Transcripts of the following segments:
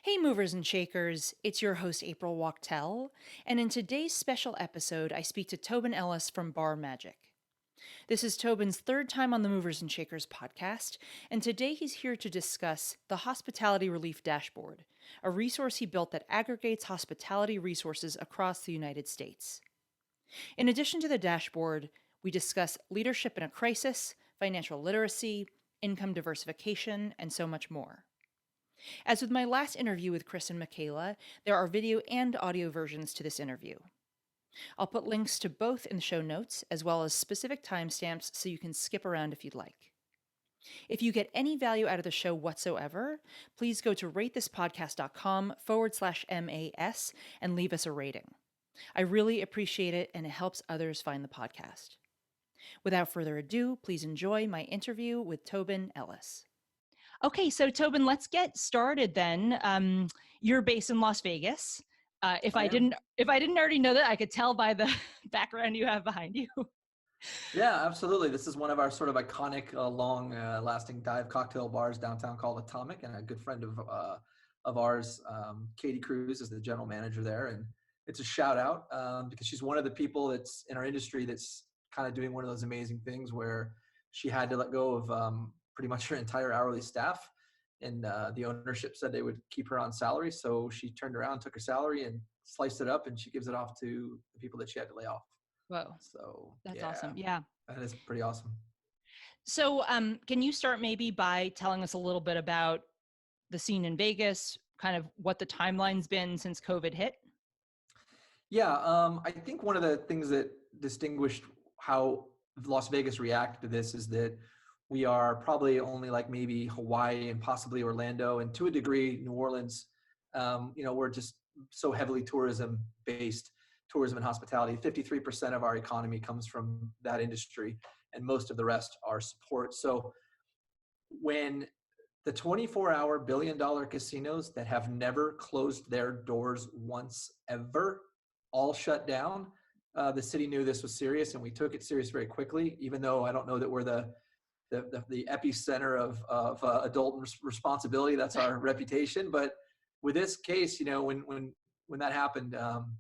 Hey, movers and shakers, it's your host, April Wachtel, and in today's special episode, I speak to Tobin Ellis from Barmagic. This is Tobin's third time on the Movers and Shakers podcast, and today he's here to discuss the Hospitality Relief Dashboard, a resource he built that aggregates hospitality resources across the United States. In addition to the dashboard, we discuss leadership in a crisis, financial literacy, income diversification, and so much more. As with my last interview with Chris and Michaela, there are video and audio versions to this interview. I'll put links to both in the show notes, as well as specific timestamps so you can skip around if you'd like. If you get any value out of the show whatsoever, please go to ratethispodcast.com/MAS and leave us a rating. I really appreciate it, and it helps others find the podcast. Without further ado, please enjoy my interview with Tobin Ellis. Okay, so Tobin, let's get started then. You're based in Las Vegas. If I didn't already know that, I could tell by the background you have behind you. Yeah, absolutely. This is one of our sort of iconic, long-lasting dive cocktail bars downtown called Atomic, and a good friend of ours, Katie Cruz, is the general manager there, and it's a shout out because she's one of the people that's in our industry that's kind of doing one of those amazing things where she had to let go of pretty much her entire hourly staff, and the ownership said they would keep her on salary, so she turned around, took her salary, and sliced it up, and she gives it off to the people that she had to lay off. Whoa, So that's yeah, awesome. Yeah. that is pretty awesome. So can you start maybe by telling us a little bit about the scene in Vegas, kind of what the timeline's been since COVID hit? Yeah, I think one of the things that distinguished how Las Vegas reacted to this is that we are probably only like maybe Hawaii and possibly Orlando, and to a degree New Orleans. We're just so heavily tourism based, tourism and hospitality. 53% of our economy comes from that industry, and most of the rest are support. So when the 24-hour billion-dollar casinos that have never closed their doors once ever all shut down, the city knew this was serious, and we took it serious very quickly, even though I don't know that we're the epicenter of adult responsibility. That's our reputation. But with this case, when that happened,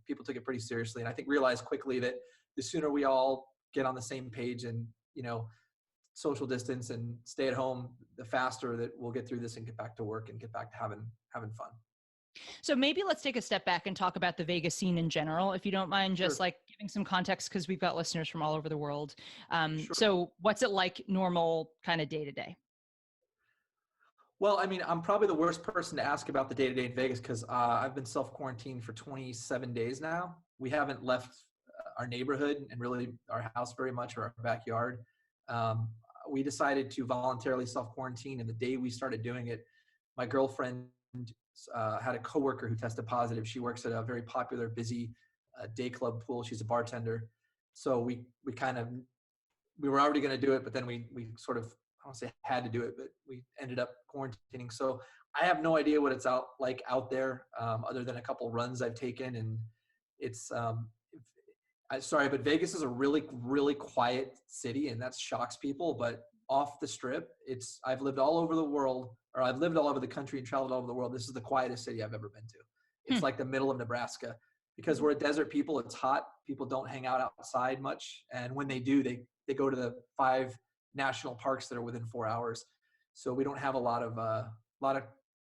people took it pretty seriously, and I think realized quickly that the sooner we all get on the same page and social distance and stay at home, the faster that we'll get through this and get back to work and get back to having fun. So maybe let's take a step back and talk about the Vegas scene in general, if you don't mind, just Sure. like giving some context, because we've got listeners from all over the world. Sure. So what's it like normal kind of day to day? Well, I mean, I'm probably the worst person to ask about the day-to-day in Vegas because I've been self-quarantined for 27 days now. We haven't left our neighborhood and really our house very much, or our backyard. We decided to voluntarily self-quarantine, and the day we started doing it, my girlfriend had a coworker who tested positive. She works at a very popular, busy day club pool. She's a bartender. So we were already going to do it, but then we sort of, I don't say had to do it, but we ended up quarantining. So I have no idea what it's out there, other than a couple runs I've taken. And it's, sorry, but Vegas is a really, really quiet city, and that shocks people. But off the strip, I've lived all over the world, or I've lived all over the country and traveled all over the world. This is the quietest city I've ever been to. It's like the middle of Nebraska. Because we're a desert people, it's hot. People don't hang out outside much. And when they do, they go to the 5 national parks that are within 4 hours. So we don't have a lot of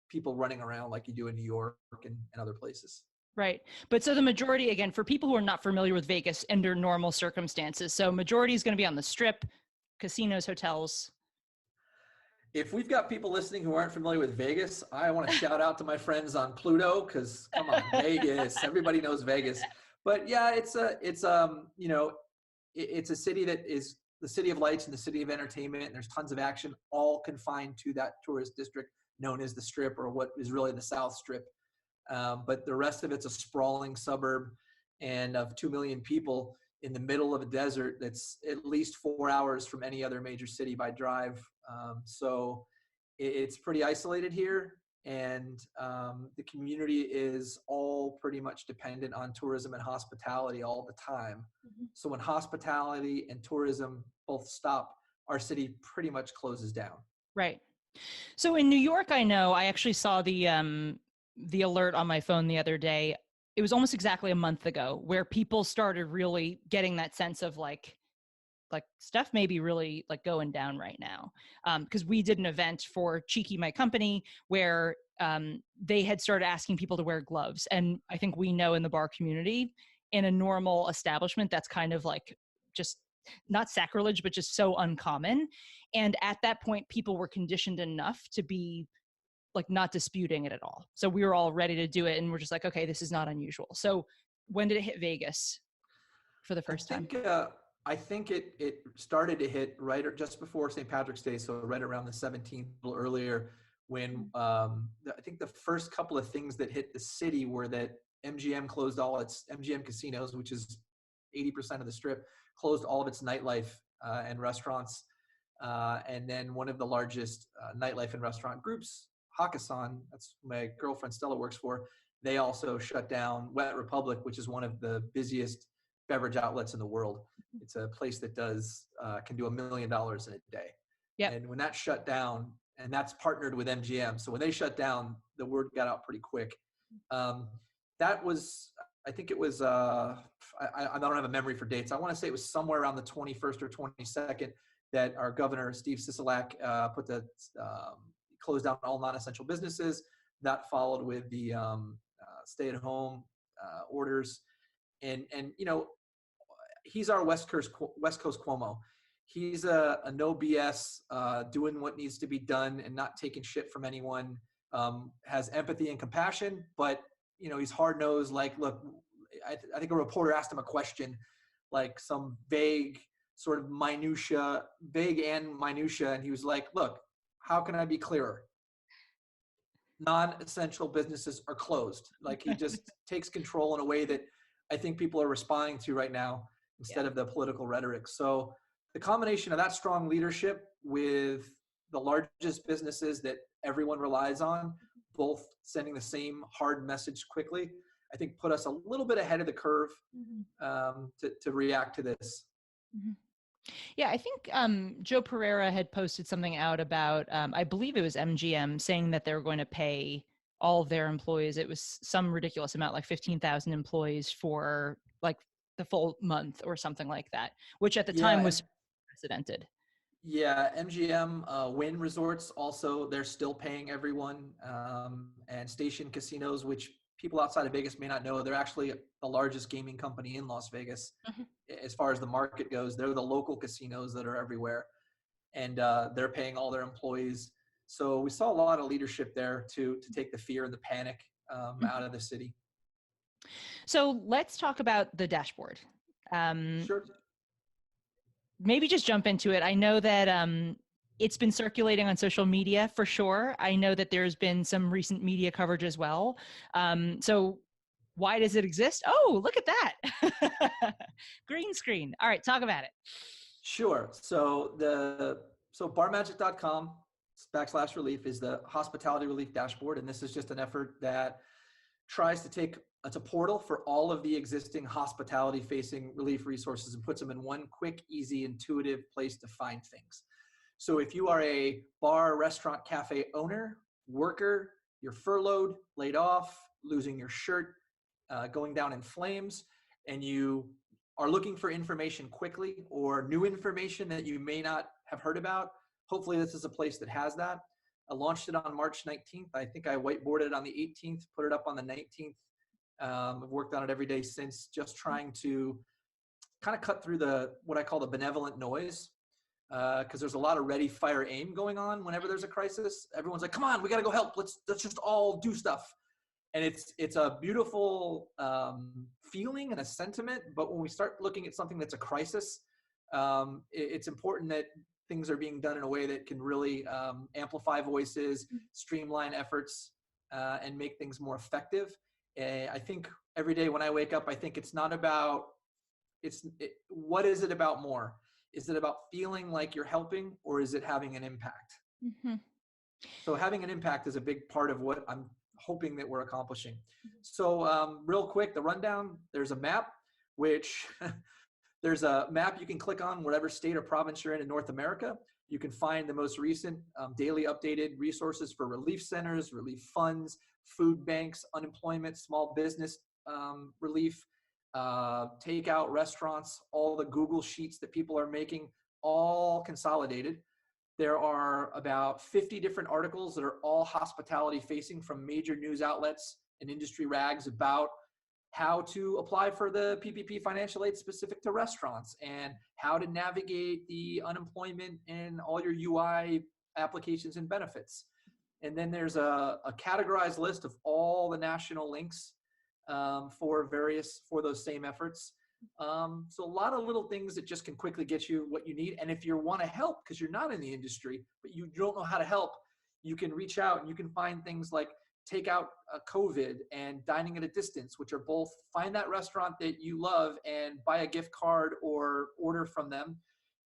people running around like you do in New York and other places. Right. But so the majority, again, for people who are not familiar with Vegas under normal circumstances, so majority is going to be on the strip, casinos, hotels. If we've got people listening who aren't familiar with Vegas, I want to shout out to my friends on Pluto, because come on, Vegas, everybody knows Vegas. But yeah, it's a city that is the city of lights and the city of entertainment, and there's tons of action, all confined to that tourist district known as the Strip, or what is really the South Strip. But the rest of it's a sprawling suburb and of 2 million people in the middle of a desert that's at least 4 hours from any other major city by drive. So it's pretty isolated here, and the community is all pretty much dependent on tourism and hospitality all the time. Mm-hmm. So when hospitality and tourism both stop, our city pretty much closes down. Right. So in New York, I know I actually saw the the alert on my phone the other day. It was almost exactly a month ago where people started really getting that sense of like stuff may be really like going down right now. Because we did an event for Cheeky, my company, where they had started asking people to wear gloves. And I think we know in the bar community, in a normal establishment, that's kind of like just not sacrilege, but just so uncommon. And at that point, people were conditioned enough to be like not disputing it at all. So we were all ready to do it. And we're just like, okay, this is not unusual. So when did it hit Vegas for the I first time? think it started to hit just before St. Patrick's Day, so right around the 17th, a little earlier, when I think the first couple of things that hit the city were that MGM closed all its MGM casinos, which is 80% of the strip, closed all of its nightlife and restaurants, and then one of the largest nightlife and restaurant groups, Hakkasan, that's my girlfriend Stella works for. They also shut down Wet Republic, which is one of the busiest beverage outlets in the world. It's a place that can do $1 million in a day. Yep. And when that shut down, and that's partnered with MGM, so when they shut down, the word got out pretty quick. That was, I think it was, I don't have a memory for dates. I want to say it was somewhere around the 21st or 22nd that our governor, Steve Sisolak, closed down all non-essential businesses. That followed with the stay-at-home orders. And he's our West Coast Cuomo. He's a no BS, doing what needs to be done and not taking shit from anyone. Has empathy and compassion, but he's hard nosed. Like, look, I think a reporter asked him a question, like some vague minutia, and he was like, "Look, how can I be clearer? Non-essential businesses are closed." Like, he just takes control in a way that I think people are responding to right now instead of the political rhetoric. So the combination of that strong leadership with the largest businesses that everyone relies on, both sending the same hard message quickly, I think put us a little bit ahead of the curve to react to this. Mm-hmm. Yeah, I think Joe Pereira had posted something out about, I believe it was MGM, saying that they were going to pay all of their employees. It was some ridiculous amount, like 15,000 employees for like the full month or something like that, which at the time was unprecedented. Yeah, MGM Wynn Resorts also, they're still paying everyone. And Station Casinos, which people outside of Vegas may not know, they're actually the largest gaming company in Las Vegas. Mm-hmm. As far as the market goes, they're the local casinos that are everywhere, and they're paying all their employees. So we saw a lot of leadership there to take the fear and the panic out of the city. So let's talk about the dashboard. Sure. Maybe just jump into it. I know that it's been circulating on social media for sure. I know that there's been some recent media coverage as well. So why does it exist? Oh, look at that. Green screen. All right, talk about it. Sure. So barmagic.com/relief is the hospitality relief dashboard. And this is just an effort that tries to it's a portal for all of the existing hospitality facing relief resources and puts them in one quick, easy, intuitive place to find things. So if you are a bar, restaurant, cafe owner, worker, you're furloughed, laid off, losing your shirt, going down in flames, and you are looking for information quickly or new information that you may not have heard about, hopefully this is a place that has that. I launched it on March 19th. I think I whiteboarded it on the 18th, put it up on the 19th. I've worked on it every day since, just trying to kind of cut through what I call the benevolent noise. Because there's a lot of ready, fire, aim going on whenever there's a crisis. Everyone's like, come on, we got to go help. Let's just all do stuff. And it's a beautiful feeling and a sentiment. But when we start looking at something that's a crisis, it's important that things are being done in a way that can really amplify voices, streamline efforts, and make things more effective. I think every day when I wake up, I think it's not about, what is it about more? Is it about feeling like you're helping, or is it having an impact? Mm-hmm. So having an impact is a big part of what I'm hoping that we're accomplishing. So real quick, the rundown, there's a map, which there's a map you can click on whatever state or province you're in North America. You can find the most recent daily updated resources for relief centers, relief funds, food banks, unemployment, small business relief, takeout, restaurants, all the Google Sheets that people are making, all consolidated. There are about 50 different articles that are all hospitality facing from major news outlets and industry rags about how to apply for the PPP financial aid specific to restaurants and how to navigate the unemployment and all your UI applications and benefits. And then there's a categorized list of all the national links for those same efforts. So a lot of little things that just can quickly get you what you need. And if you want to help, because you're not in the industry, but you don't know how to help, you can reach out and you can find things like take out COVID and dining at a distance, which are both find that restaurant that you love and buy a gift card or order from them.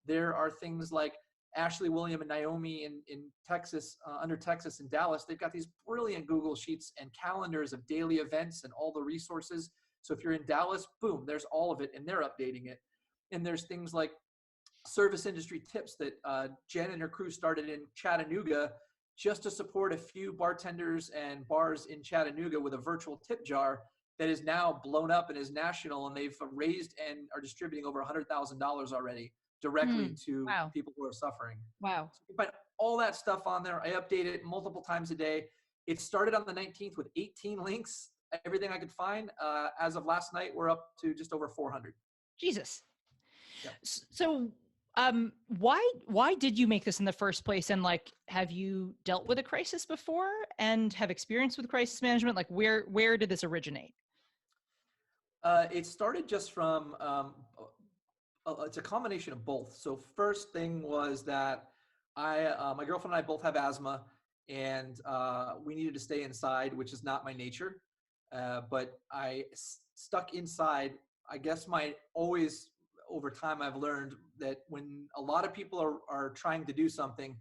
There are things like Ashley, William, and Naomi in Texas, under Texas in Dallas. They've got these brilliant Google Sheets and calendars of daily events and all the resources. So if you're in Dallas, boom, there's all of it, and they're updating it. And there's things like service industry tips that Jen and her crew started in Chattanooga just to support a few bartenders and bars in Chattanooga with a virtual tip jar that is now blown up and is national, and they've raised and are distributing over $100,000 already directly to Wow. people who are suffering. Wow. So you can find all that stuff on there. I update it multiple times a day. It started on the 19th with 18 links, everything I could find. As of last night, we're up to just over 400. Jesus. Yep. So why did you make this in the first place? And like, have you dealt with a crisis before and have experience with crisis management? Like where did this originate? It started just from, it's a combination of both. So first thing was that my girlfriend and I both have asthma, and we needed to stay inside, which is not my nature. But I stuck inside. I guess over time, I've learned that when a lot of people are trying to do something,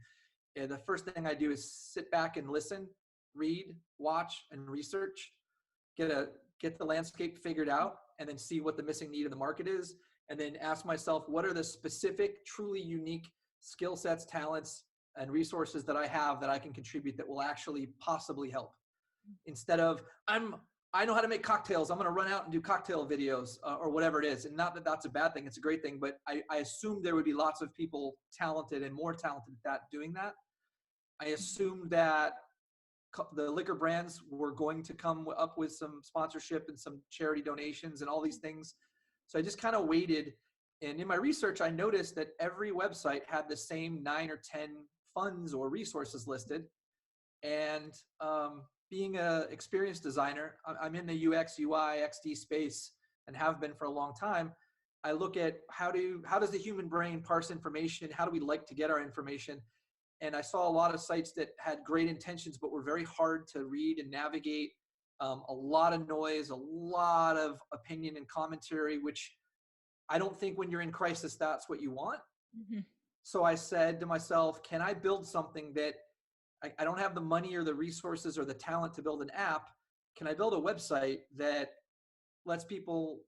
the first thing I do is sit back and listen, read, watch, and research, get the landscape figured out, and then see what the missing need of the market is, and then ask myself, what are the specific, truly unique skill sets, talents, and resources that I have that I can contribute that will actually possibly help? Instead of, I know how to make cocktails, I'm going to run out and do cocktail videos or whatever it is. And not that that's a bad thing, it's a great thing, but I assumed there would be lots of people talented and more talented at that doing that. I assumed that the liquor brands were going to come up with some sponsorship and some charity donations and all these things. So I just kind of waited. And in my research, I noticed that every website had the same 9 or 10 funds or resources listed. And being an experienced designer, I'm in the UX, UI, XD space and have been for a long time. I look at how does the human brain parse information? How do we like to get our information? And I saw a lot of sites that had great intentions, but were very hard to read and navigate. A lot of noise, a lot of opinion and commentary, which I don't think when you're in crisis, that's what you want. Mm-hmm. So I said to myself, can I build something that I don't have the money or the resources or the talent to build an app? Can I build a website that lets people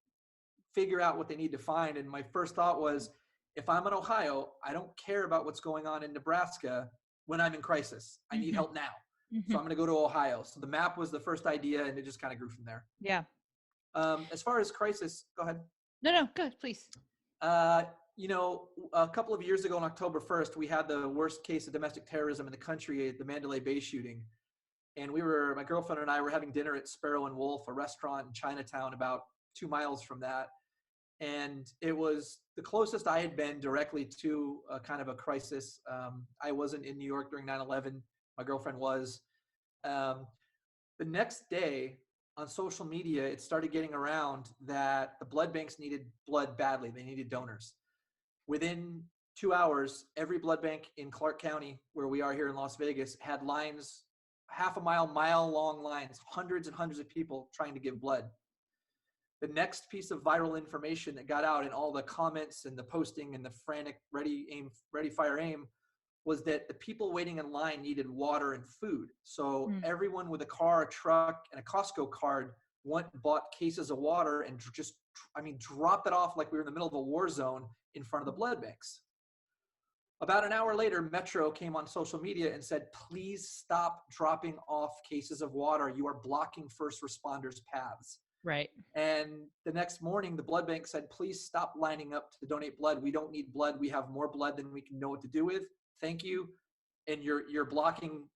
figure out what they need to find? And my first thought was, if I'm in Ohio, I don't care about what's going on in Nebraska when I'm in crisis. I need help now. So I'm going to go to Ohio. So the map was the first idea, and it just kind of grew from there. Yeah. As far as crisis, go ahead. No, go ahead, please. A couple of years ago on October 1st, we had the worst case of domestic terrorism in the country at the Mandalay Bay shooting. And my girlfriend and I were having dinner at Sparrow and Wolf, a restaurant in Chinatown about 2 miles from that. And it was the closest I had been directly to a kind of a crisis. I wasn't in New York during 9/11. My girlfriend was. The next day on social media, it started getting around that the blood banks needed blood badly. They needed donors. Within 2 hours, every blood bank in Clark County, where we are here in Las Vegas, had lines, half a mile long lines, hundreds and hundreds of people trying to give blood. The next piece of viral information that got out in all the comments and the posting and the frantic ready, fire, aim was that the people waiting in line needed water and food. So everyone with a car, a truck, and a Costco card went and bought cases of water and dropped it off like we were in the middle of a war zone in front of the blood banks. About an hour later, Metro came on social media and said, please stop dropping off cases of water. You are blocking first responders' paths. Right. And the next morning, the blood bank said, please stop lining up to donate blood. We don't need blood. We have more blood than we can know what to do with. Thank you. And you're blocking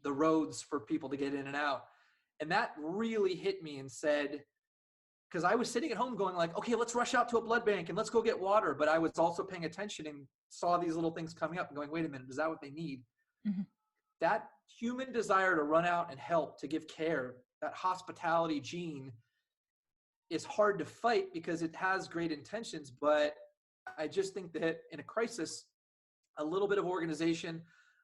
the roads for people to get in and out. And that really hit me and said, because I was sitting at home going like, okay, let's rush out to a blood bank and let's go get water. But I was also paying attention and saw these little things coming up and going, wait a minute, is that what they need? Mm-hmm. That human desire to run out and help, to give care, that hospitality gene is hard to fight because it has great intentions. But I just think that in a crisis, a little bit of organization,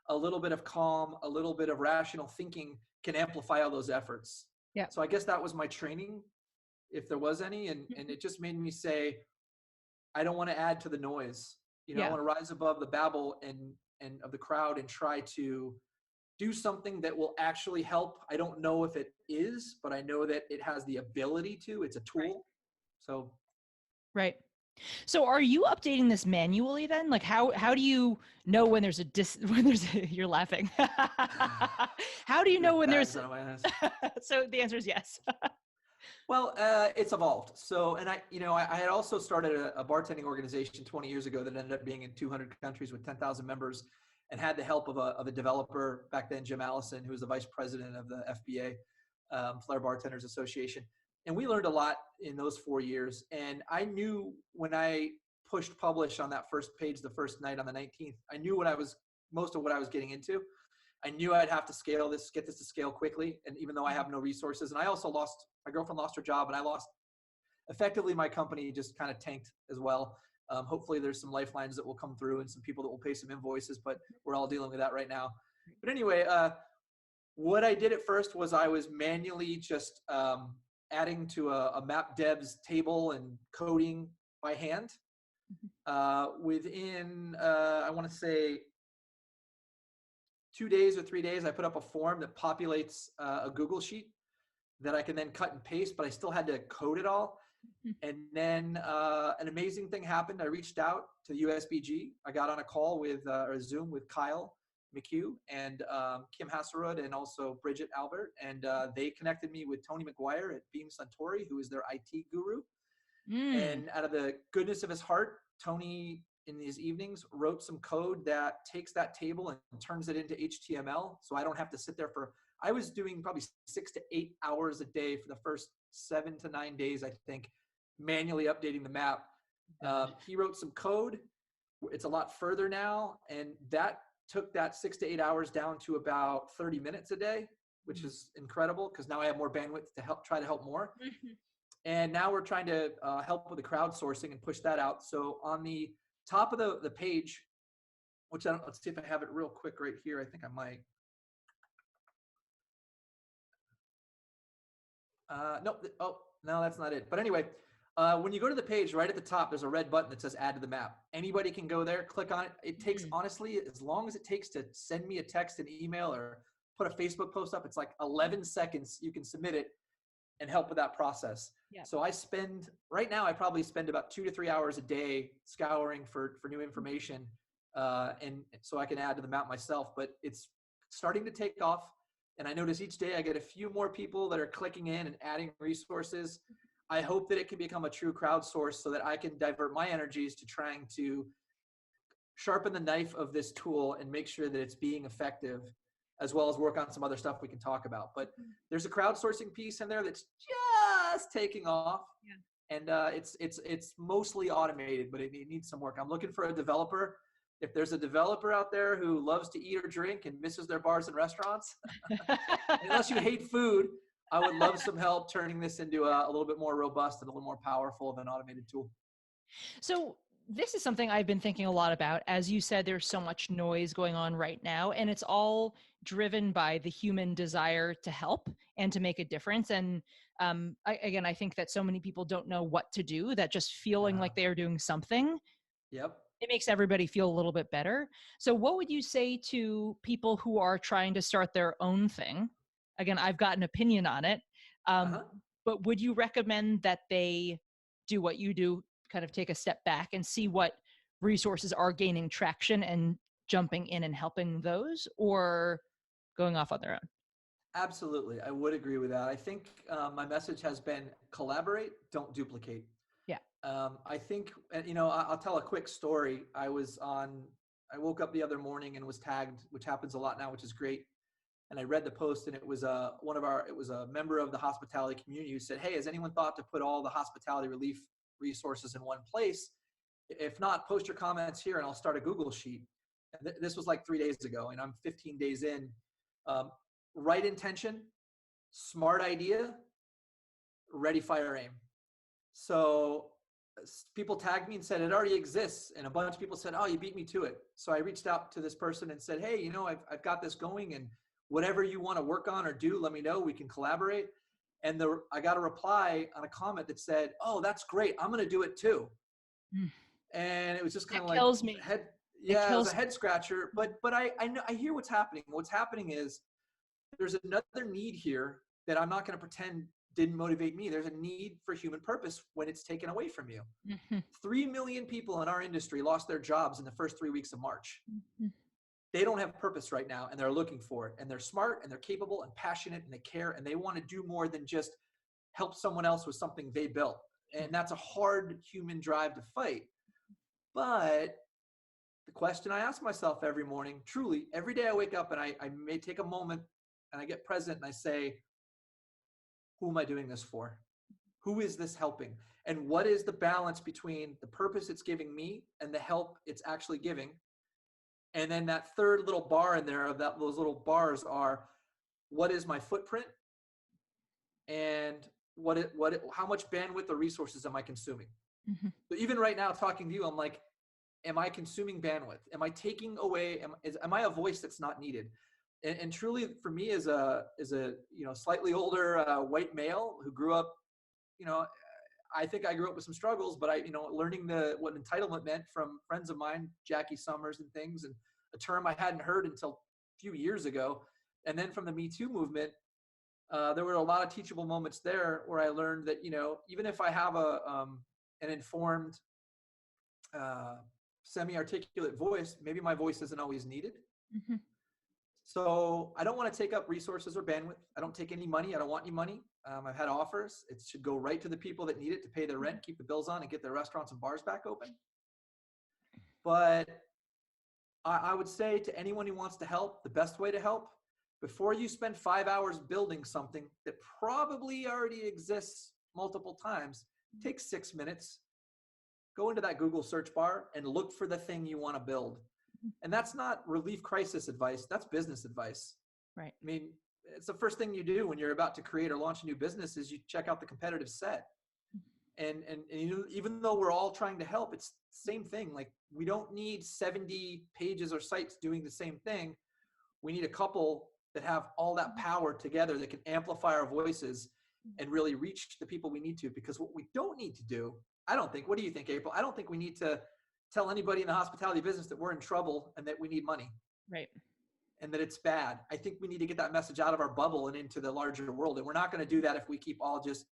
a little bit of calm, a little bit of rational thinking can amplify all those efforts. Yeah. So I guess that was my training, if there was any. And it just made me say, I don't want to add to the noise. You know, Yeah. I want to rise above the babble and of the crowd and try to do something that will actually help. I don't know if it is, but I know that it has the ability to. It's a tool. Right. So Right. So are you updating this manually then? Like how do you know when there's you're laughing. How do you know when there's out of my eyes. So the answer is yes. Well, it's evolved. So, and I had also started a bartending organization 20 years ago that ended up being in 200 countries with 10,000 members, and had the help of a developer back then, Jim Allison, who was the vice president of the FBA, Flair Bartenders Association. And we learned a lot in those 4 years. And I knew when I pushed publish on that first page, the first night on the 19th, I knew most of what I was getting into. I knew I'd have to get this to scale quickly. And even though I have no resources, and I also my girlfriend lost her job, and I lost effectively my company just kind of tanked as well. Hopefully there's some lifelines that will come through and some people that will pay some invoices, but we're all dealing with that right now. But anyway, what I did at first was I was manually just adding to a map devs table and coding by hand. Within, I want to say, 2 days or 3 days, I put up a form that populates a Google sheet that I can then cut and paste, but I still had to code it all. And then an amazing thing happened. I reached out to the USBG. I got on a call or Zoom with Kyle McHugh and Kim Hasserud and also Bridget Albert. And they connected me with Tony McGuire at Beam Suntory, who is their IT guru. And out of the goodness of his heart, Tony, in these evenings, wrote some code that takes that table and turns it into HTML. So I don't have to sit there I was doing probably 6 to 8 hours a day for the first 7 to 9 days, I think, manually updating the map. He wrote some code. It's a lot further now. And that took that 6 to 8 hours down to about 30 minutes a day, which is incredible because now I have more bandwidth to try to help more. And now we're trying to help with the crowdsourcing and push that out. So on the top of the page, let's see if I have it real quick right here. I think I might. No, that's not it. But anyway, when you go to the page, right at the top, there's a red button that says add to the map. Anybody can go there, click on it. It takes, honestly, as long as it takes to send me a text, an email, or put a Facebook post up, it's like 11 seconds. You can submit it and help with that process. Yeah. So right now, I probably spend about 2 to 3 hours a day scouring for new information. And so I can add to the map myself, but it's starting to take off. And I notice each day I get a few more people that are clicking in and adding resources. I hope that it can become a true crowdsource so that I can divert my energies to trying to sharpen the knife of this tool and make sure that it's being effective, as well as work on some other stuff we can talk about. But there's a crowdsourcing piece in there that's just taking off. Yeah. And it's mostly automated, but it needs some work. I'm looking for a developer. If there's a developer out there who loves to eat or drink and misses their bars and restaurants, unless you hate food, I would love some help turning this into a little bit more robust and a little more powerful of an automated tool. So this is something I've been thinking a lot about. As you said, there's so much noise going on right now, and it's all driven by the human desire to help and to make a difference. And I think that so many people don't know what to do, that just feeling like they are doing something. Yep. It makes everybody feel a little bit better. So what would you say to people who are trying to start their own thing? Again, I've got an opinion on it. But would you recommend that they do what you do, kind of take a step back and see what resources are gaining traction and jumping in and helping those, or going off on their own? Absolutely. I would agree with that. I think my message has been collaborate, don't duplicate. Yeah. I think, I'll tell a quick story. I woke up the other morning and was tagged, which happens a lot now, which is great. And I read the post, and it was it was a member of the hospitality community who said, "Hey, has anyone thought to put all the hospitality relief resources in one place? If not, post your comments here and I'll start a Google sheet." And this was like 3 days ago, and I'm 15 days in. Um, right intention, smart idea, ready, fire, aim. So people tagged me and said it already exists, and a bunch of people said, "Oh, you beat me to it." So I reached out to this person and said, "Hey, I've got this going, and whatever you want to work on or do, let me know. We can collaborate." And I got a reply on a comment that said, "Oh, that's great. I'm going to do it too." Mm. And it was just kind That of like kills me. It it was a kills head scratcher. But I know, I hear what's happening. What's happening is there's another need here that I'm not going to pretend didn't motivate me. There's a need for human purpose when it's taken away from you. me. Hmm. 3 million people in our industry lost their jobs in the first 3 weeks of March. Hmm. They don't have purpose right now, and they're looking for it. And they're smart, and they're capable, and passionate, and they care, and they want to do more than just help someone else with something they built. And that's a hard human drive to fight. But the question I ask myself every morning, truly, every day I wake up and I may take a moment and I get present and I say, who am I doing this for? Who is this helping? And what is the balance between the purpose it's giving me and the help it's actually giving? And then that third little bar in there those little bars are, what is my footprint? And how much bandwidth or resources am I consuming? Hmm. So even right now talking to you, I'm like, am I consuming bandwidth? Am I taking away, am I a voice that's not needed? And truly for me as a slightly older white male who grew up, you know, I think I grew up with some struggles, but learning what entitlement meant from friends of mine, Jackie Summers and things, and a term I hadn't heard until a few years ago. And then from the Me Too movement, there were a lot of teachable moments there where I learned that, even if I have an informed, semi-articulate voice, maybe my voice isn't always needed. Hmm. So I don't want to take up resources or bandwidth. I don't take any money. I don't want any money. I've had offers. It should go right to the people that need it to pay their rent, keep the bills on, and get their restaurants and bars back open. But I would say to anyone who wants to help, the best way to help, before you spend 5 hours building something that probably already exists multiple times, take 6 minutes, go into that Google search bar and look for the thing you want to build. And that's not relief crisis advice. That's business advice. Right. I mean, it's the first thing you do when you're about to create or launch a new business is you check out the competitive set. And even though we're all trying to help, it's the same thing. Like, we don't need 70 pages or sites doing the same thing. We need a couple that have all that power together that can amplify our voices and really reach the people we need to. Because what we don't need to do, I don't think, what do you think, April? I don't think we need to tell anybody in the hospitality business that we're in trouble and that we need money. Right. And that it's bad. I think we need to get that message out of our bubble and into the larger world. And we're not going to do that if we keep all just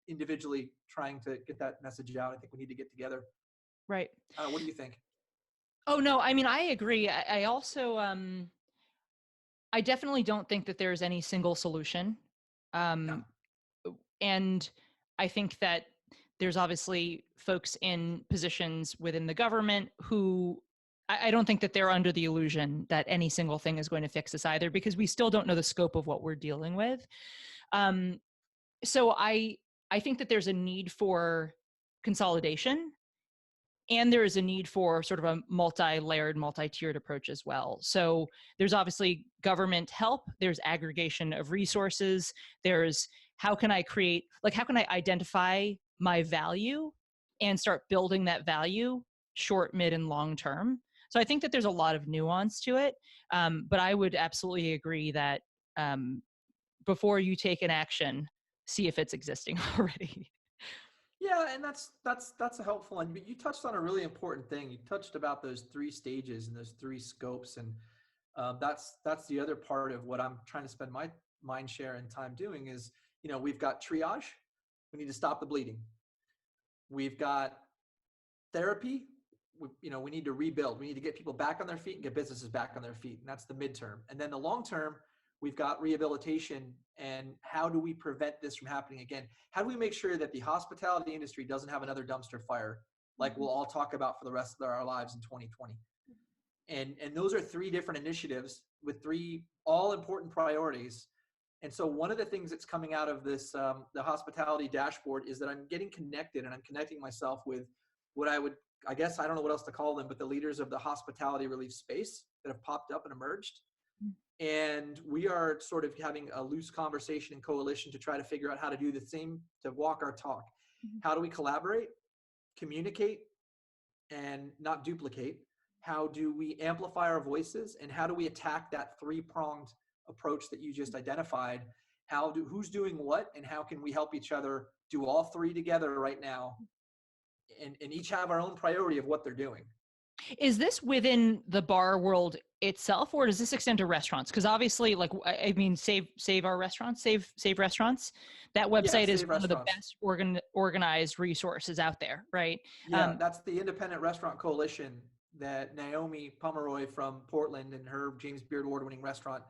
individually trying to get that message out. I think we need to get together. Right. What do you think? Oh, no, I mean, I agree. I also, I definitely don't think that there's any single solution. No. And I think that there's obviously folks in positions within the government who I don't think that they're under the illusion that any single thing is going to fix this either, because we still don't know the scope of what we're dealing with. So I think that there's a need for consolidation, and there is a need for sort of a multi-layered, multi-tiered approach as well. So there's obviously government help, there's aggregation of resources, there's how can I identify my value and start building that value short, mid, and long term. So I think that there's a lot of nuance to it. But I would absolutely agree that before you take an action, see if it's existing already. Yeah, and that's a helpful one. But you touched on a really important thing. You touched about those 3 stages and those 3 scopes, and that's the other part of what I'm trying to spend my mind share and time doing is, we've got triage. We need to stop the bleeding. We've got therapy. we need to rebuild. We need to get people back on their feet and get businesses back on their feet. And that's the midterm. And then the long term, we've got rehabilitation. And how do we prevent this from happening again? How do we make sure that the hospitality industry doesn't have another dumpster fire like we'll all talk about for the rest of our lives in 2020? And those are three different initiatives with three all important priorities. And so one of the things that's coming out of this, the hospitality dashboard, is that I'm getting connected, and I'm connecting myself with what I guess, I don't know what else to call them, but the leaders of the hospitality relief space that have popped up and emerged. And we are sort of having a loose conversation and coalition to try to figure out how to do the same, to walk our talk. How do we collaborate, communicate, and not duplicate? How do we amplify our voices? And how do we attack that three-pronged approach that you just identified? Who's doing what, and how can we help each other do all three together right now, and each have our own priority of what they're doing? Is this within the bar world itself, or does this extend to restaurants? Because obviously, like, I mean, save our restaurants, save restaurants. That website is one of the best organized resources out there, right? Yeah, that's the Independent Restaurant Coalition that Naomi Pomeroy from Portland and her James Beard Award-winning restaurant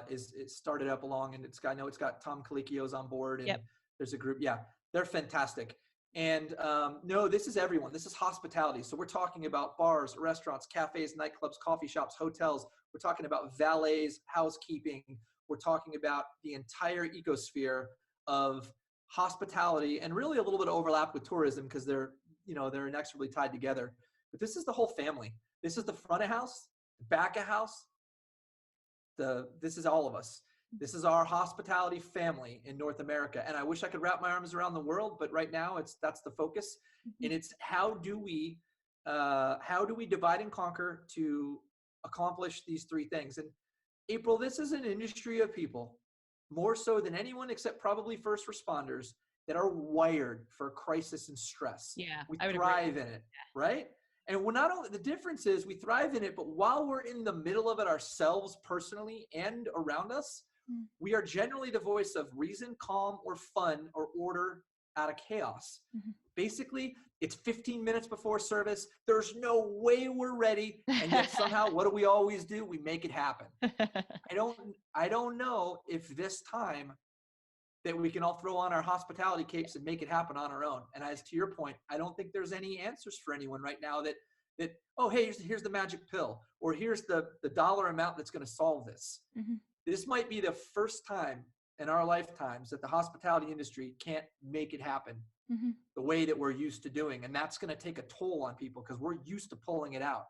is started up along, and I know it's got Tom Colicchio's on board, and yep. There's a group. Yeah, they're fantastic. And no, this is everyone. This is hospitality. So we're talking about bars, restaurants, cafes, nightclubs, coffee shops, hotels. We're talking about valets, housekeeping. We're talking about the entire ecosphere of hospitality, and really a little bit of overlap with tourism because they're inexorably tied together. But this is the whole family. This is the front of house, the back of house. This is all of us. This is our hospitality family in North America. And I wish I could wrap my arms around the world, but right now that's the focus. And it's how do we divide and conquer to accomplish these three things? And April, this is an industry of people, more so than anyone except probably first responders, that are wired for crisis and stress. Yeah, we thrive in it, right? And we're not only, the difference is we thrive in it, but while we're in the middle of it ourselves personally and around us, we are generally the voice of reason, calm, or fun, or order out of chaos. Basically, it's 15 minutes before service. There's no way we're ready. And yet somehow, what do we always do? We make it happen. I don't know if this time that we can all throw on our hospitality capes and make it happen on our own. And as to your point, I don't think there's any answers for anyone right now that oh, hey, here's the magic pill, or here's the dollar amount that's going to solve this. This might be the first time in our lifetimes that the hospitality industry can't make it happen the way that we're used to doing. And that's going to take a toll on people because we're used to pulling it out.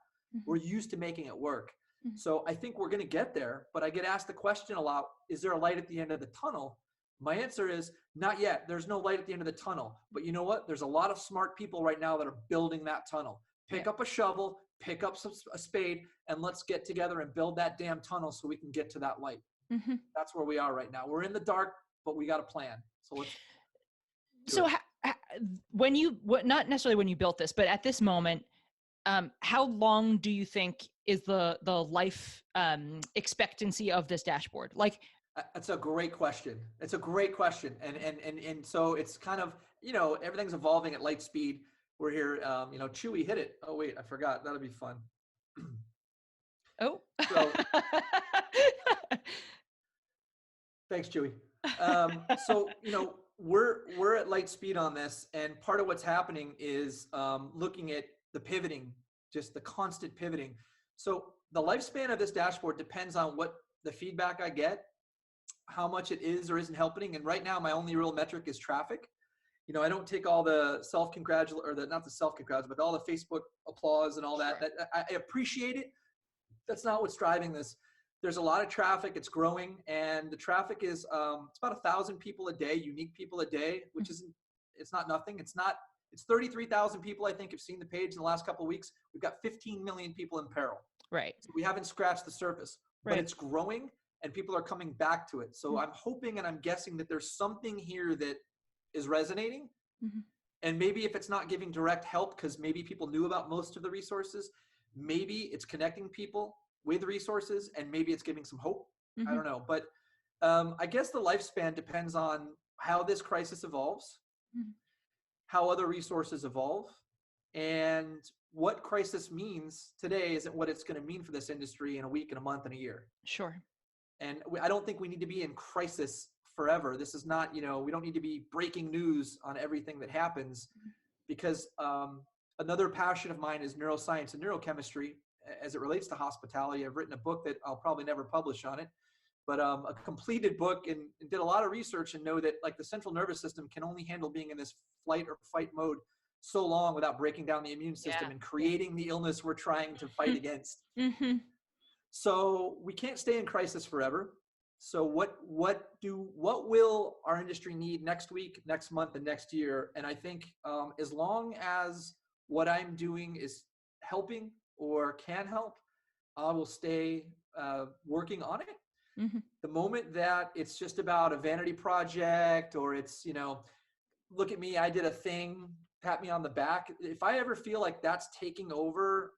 We're used to making it work. So I think we're going to get there, but I get asked the question a lot, is there a light at the end of the tunnel? My answer is not yet. There's no light at the end of the tunnel. But you know what? There's a lot of smart people right now that are building that tunnel. Pick up a shovel, pick up a spade, and let's get together and build that damn tunnel so we can get to that light. That's where we are right now. We're in the dark, but we got a plan. So let's. So not necessarily when you built this, but at this moment, how long do you think is the life expectancy of this dashboard? Like, that's a great question. It's a great question. And so it's kind of, everything's evolving at light speed. We're here, Chewy hit it. Oh, wait, I forgot. That'll be fun. Oh. So, thanks, Chewy. So, we're at light speed on this. And part of what's happening is looking at the pivoting, just the constant pivoting. So the lifespan of this dashboard depends on what the feedback I get, how much it is or isn't helping. And right now, my only real metric is traffic. I don't take all the not the self-congratulate, but all the Facebook applause and all that. I appreciate it. That's not what's driving this. There's a lot of traffic. It's growing, and the traffic is it's about 1,000 people a day, unique people a day, which it's not nothing. It's 33,000 people I think have seen the page in the last couple of weeks. We've got 15 million people in peril. Right. So we haven't scratched the surface, but it's growing, and people are coming back to it. So I'm hoping and I'm guessing that there's something here that is resonating. And maybe if it's not giving direct help, because maybe people knew about most of the resources, maybe it's connecting people with resources, and maybe it's giving some hope. I don't know. But I guess the lifespan depends on how this crisis evolves, how other resources evolve, and what crisis means today isn't what it's going to mean for this industry in a week and a month and a year. Sure. And I don't think we need to be in crisis forever. This is not, we don't need to be breaking news on everything that happens, because another passion of mine is neuroscience and neurochemistry as it relates to hospitality. I've written a book that I'll probably never publish on it, but a completed book, and did a lot of research and know that like the central nervous system can only handle being in this flight or fight mode so long without breaking down the immune system and creating the illness we're trying to fight against. Mm-hmm. So we can't stay in crisis forever. So what will our industry need next week, next month, and next year? And I think as long as what I'm doing is helping or can help, I will stay working on it. Mm-hmm. The moment that it's just about a vanity project, or it's, look at me, I did a thing, pat me on the back. If I ever feel like that's taking over,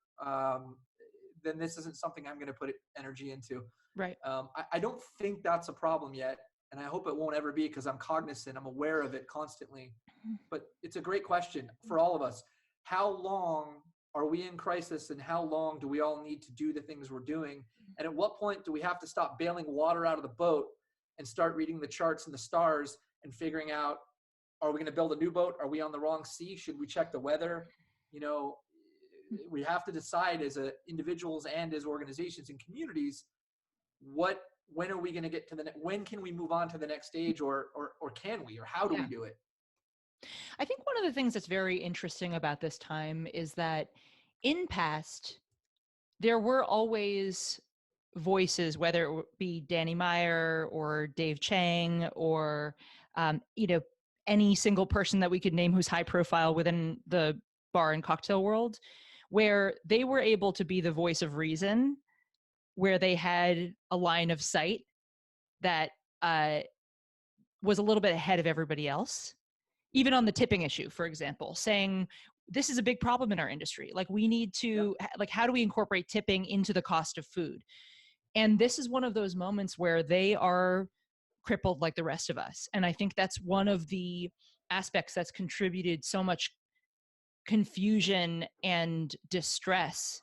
then this isn't something I'm going to put energy into. Right. I don't think that's a problem yet, and I hope it won't ever be, because I'm cognizant, I'm aware of it constantly. But it's a great question for all of us. How long are we in crisis, and how long do we all need to do the things we're doing? And at what point do we have to stop bailing water out of the boat and start reading the charts and the stars and figuring out, are we going to build a new boat? Are we on the wrong sea? Should we check the weather? We have to decide as individuals and as organizations and communities, when are we going to get to when can we move on to the next stage, or can we, or how do we do it? I think one of the things that's very interesting about this time is that in past, there were always voices, whether it would be Danny Meyer or Dave Chang or, any single person that we could name who's high profile within the bar and cocktail world, where they were able to be the voice of reason, where they had a line of sight that was a little bit ahead of everybody else, even on the tipping issue, for example, saying, this is a big problem in our industry. Like, we need to, how do we incorporate tipping into the cost of food? And this is one of those moments where they are crippled like the rest of us. And I think that's one of the aspects that's contributed so much confusion and distress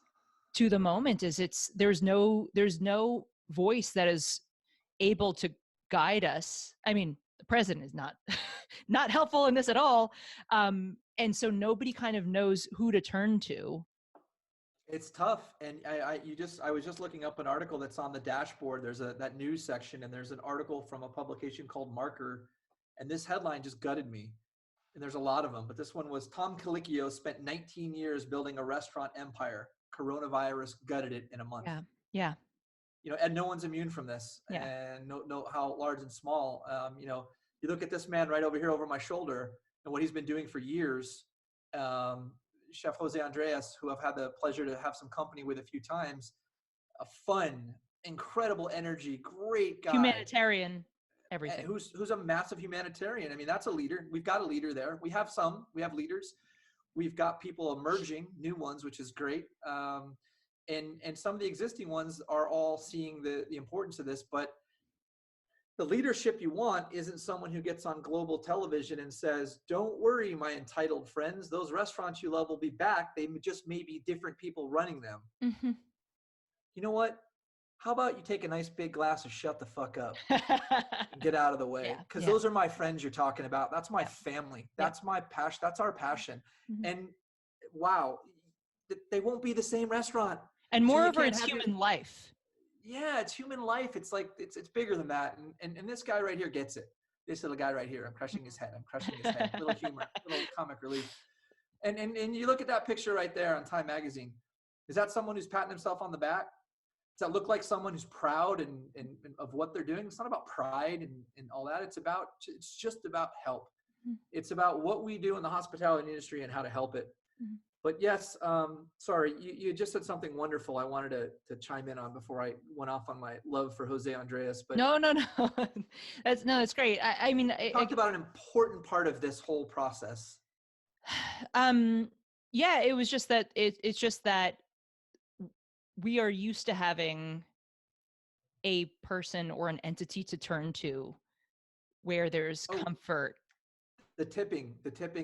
to the moment, is there's no voice that is able to guide us. I mean, the president is not not helpful in this at all. And so nobody kind of knows who to turn to. It's tough. And I was just looking up an article that's on the dashboard. There's that news section, and there's an article from a publication called Marker, and this headline just gutted me. And there's a lot of them, but this one was, Tom Colicchio spent 19 years building a restaurant empire. Coronavirus gutted it in a month. Yeah. And no one's immune from this. Yeah. And no how large and small. You look at this man right over here over my shoulder, and what he's been doing for years. Chef Jose Andres, who I've had the pleasure to have some company with a few times, a fun, incredible energy, great guy. Humanitarian, everything. Who's a massive humanitarian. I mean, that's a leader. We've got a leader there. We have leaders. We've got people emerging, new ones, which is great. And some of the existing ones are all seeing the importance of this, but the leadership you want isn't someone who gets on global television and says, don't worry, my entitled friends, those restaurants you love will be back. They just may be different people running them. Mm-hmm. You know what? How about you take a nice big glass of shut the fuck up and get out of the way? Because those are my friends you're talking about. That's my family. That's my passion. That's our passion. Mm-hmm. And wow, they won't be the same restaurant. And moreover, it's human life. Yeah, it's human life. It's like, it's bigger than that. And this guy right here gets it. This little guy right here, I'm crushing his head. Little humor, little comic relief. And you look at that picture right there on Time Magazine. Is that someone who's patting himself on the back? Does that look like someone who's proud and of what they're doing? It's not about pride and all that. It's just about help. Mm-hmm. It's about what we do in the hospitality industry and how to help it. Mm-hmm. But yes, sorry, you just said something wonderful I wanted to chime in on before I went off on my love for Jose Andres. But no. That's great. I mean, talked about an important part of this whole process. Yeah, it was just that it's just that we are used to having a person or an entity to turn to where there's comfort. The tipping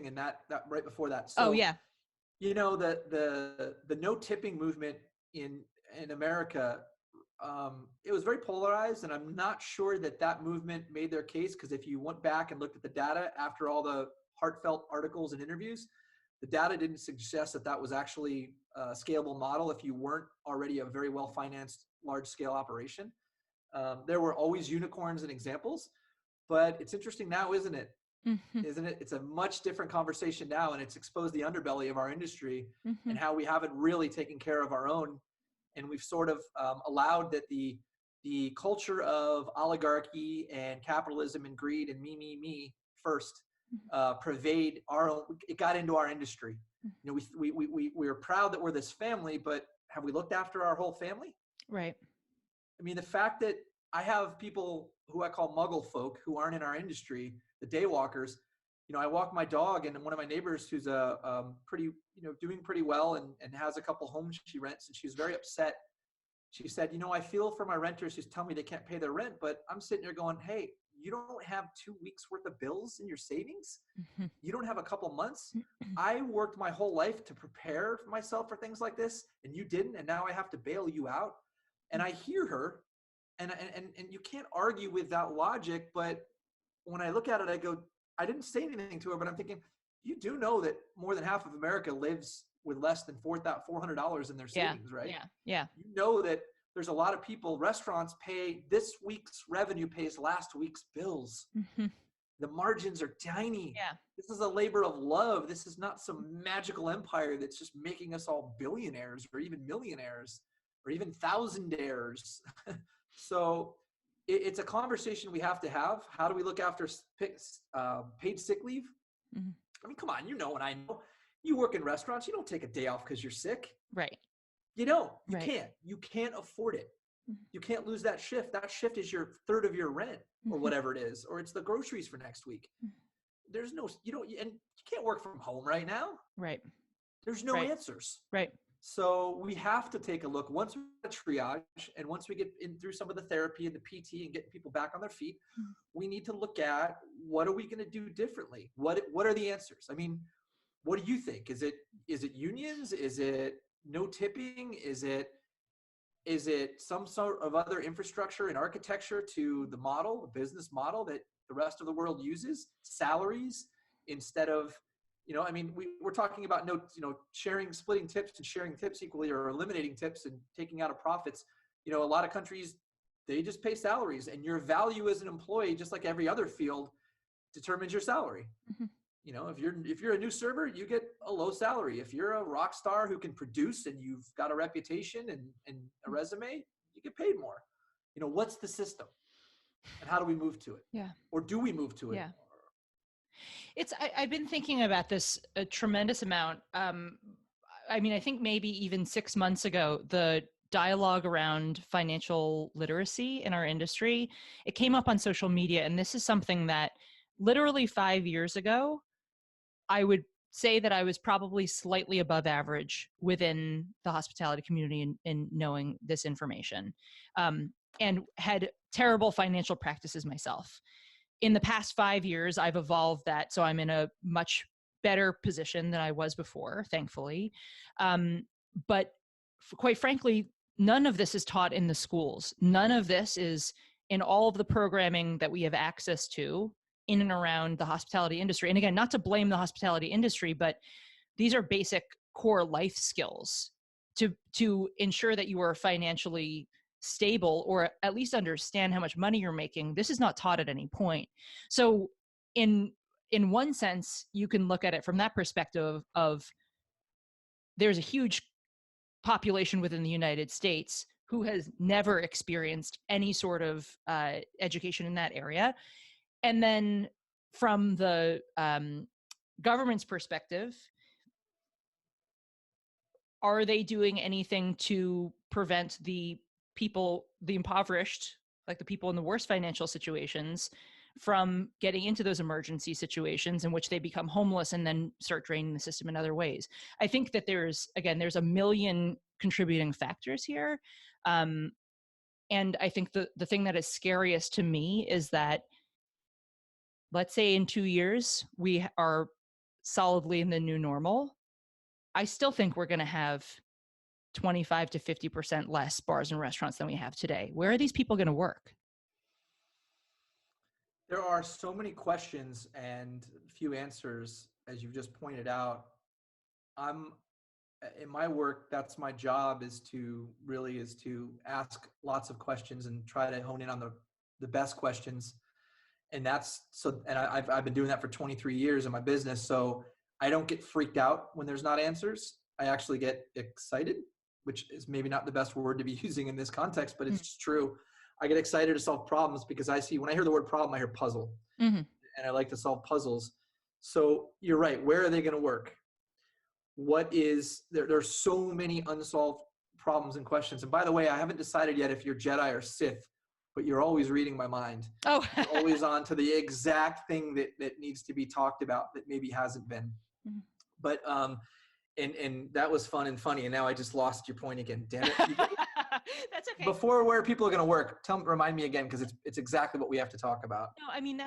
and that right before that. So, yeah. The no tipping movement in in America, it was very polarized, and I'm not sure that that movement made their case, because if you went back and looked at the data after all the heartfelt articles and interviews, the data didn't suggest that that was actually a scalable model if you weren't already a very well financed large scale operation. There were always unicorns and examples, but it's interesting now, isn't it? Mm-hmm. Isn't it? It's a much different conversation now, and it's exposed the underbelly of our industry Mm-hmm. and how we haven't really taken care of our own, and we've sort of allowed that the culture of oligarchy and capitalism and greed and me first pervade our own. It got into our industry. You know, we're proud that we're this family, but have we looked after our whole family? Right. I mean, the fact that I have people who I call muggle folk who aren't in our industry, the daywalkers. You know, I walk my dog, and one of my neighbors who's a pretty, doing pretty well, and has a couple homes she rents, and she's very upset. She said, I feel for my renters who tell me they can't pay their rent, but I'm sitting here going, hey, you don't have 2 weeks worth of bills in your savings. Mm-hmm. You don't have a couple months. I worked my whole life to prepare myself for things like this, and you didn't, and now I have to bail you out. And I hear her, and you can't argue with that logic. But when I look at it, I go, I didn't say anything to her, but I'm thinking, you do know that more than half of America lives with less than $400 in their Yeah. savings, right? Yeah. Yeah. You know that there's a lot of people, restaurants pay this week's revenue pays last week's bills. Mm-hmm. The margins are tiny. Yeah. This is a labor of love. This is not some magical empire that's just making us all billionaires or even millionaires or even thousandaires. So it's a conversation we have to have. How do we look after paid sick leave? Mm-hmm. I mean, come on, and I know you work in restaurants. You don't take a day off because you're sick. Right. You don't. You Right. can't. You can't afford it. Mm-hmm. You can't lose that shift. That shift is your third of your rent or whatever it is, or it's the groceries for next week. There's no, and you can't work from home right now. Right. There's no answers. Right. So we have to take a look once we triage, and once we get in through some of the therapy and the PT and getting people back on their feet, we need to look at what are we going to do differently? What are the answers? I mean, what do you think? Is it unions? Is it no tipping? Is it some sort of other infrastructure and architecture to the model, the business model that the rest of the world uses? Salaries instead of, I mean, we're talking about splitting tips and sharing tips equally, or eliminating tips and taking out of profits. A lot of countries, they just pay salaries, and your value as an employee, just like every other field, determines your salary. Mm-hmm. If you're a new server, you get a low salary. If you're a rock star who can produce and you've got a reputation and a resume, you get paid more. What's the system, and how do we move to it? Yeah. Or do we move to it? Yeah. I've been thinking about this a tremendous amount. I mean, I think maybe even 6 months ago, the dialogue around financial literacy in our industry, it came up on social media. And this is something that literally 5 years ago, I would say that I was probably slightly above average within the hospitality community in knowing this information, and had terrible financial practices myself. In the past 5 years, I've evolved that. So I'm in a much better position than I was before, thankfully. But quite frankly, none of this is taught in the schools. None of this is in all of the programming that we have access to in and around the hospitality industry. And again, not to blame the hospitality industry, but these are basic core life skills to ensure that you are financially stable, or at least understand how much money you're making. This is not taught at any point. So in one sense, you can look at it from that perspective of there's a huge population within the United States who has never experienced any sort of education in that area. And then from the government's perspective, are they doing anything to prevent the people, the impoverished, like the people in the worst financial situations, from getting into those emergency situations in which they become homeless and then start draining the system in other ways? I think that there's a million contributing factors here. And I think the thing that is scariest to me is that, let's say in 2 years, we are solidly in the new normal. I still think we're going to have 25 to 50% less bars and restaurants than we have today. Where are these people going to work? There are so many questions and few answers, as you've just pointed out. I'm in my work, that's my job, is to ask lots of questions and try to hone in on the best questions. And I've been doing that for 23 years in my business. So I don't get freaked out when there's not answers. I actually get excited, which is maybe not the best word to be using in this context, but it's true. I get excited to solve problems because when I hear the word problem, I hear puzzle, Mm-hmm. and I like to solve puzzles. So you're right. Where are they going to work? There's so many unsolved problems and questions. And by the way, I haven't decided yet if you're Jedi or Sith, but you're always reading my mind. Oh, You're always on to the exact thing that needs to be talked about that maybe hasn't been. Mhm. But and that was fun and funny. And now I just lost your point again. Damn it. That's okay. Before where people are going to work, remind me again, because it's exactly what we have to talk about. No, I mean,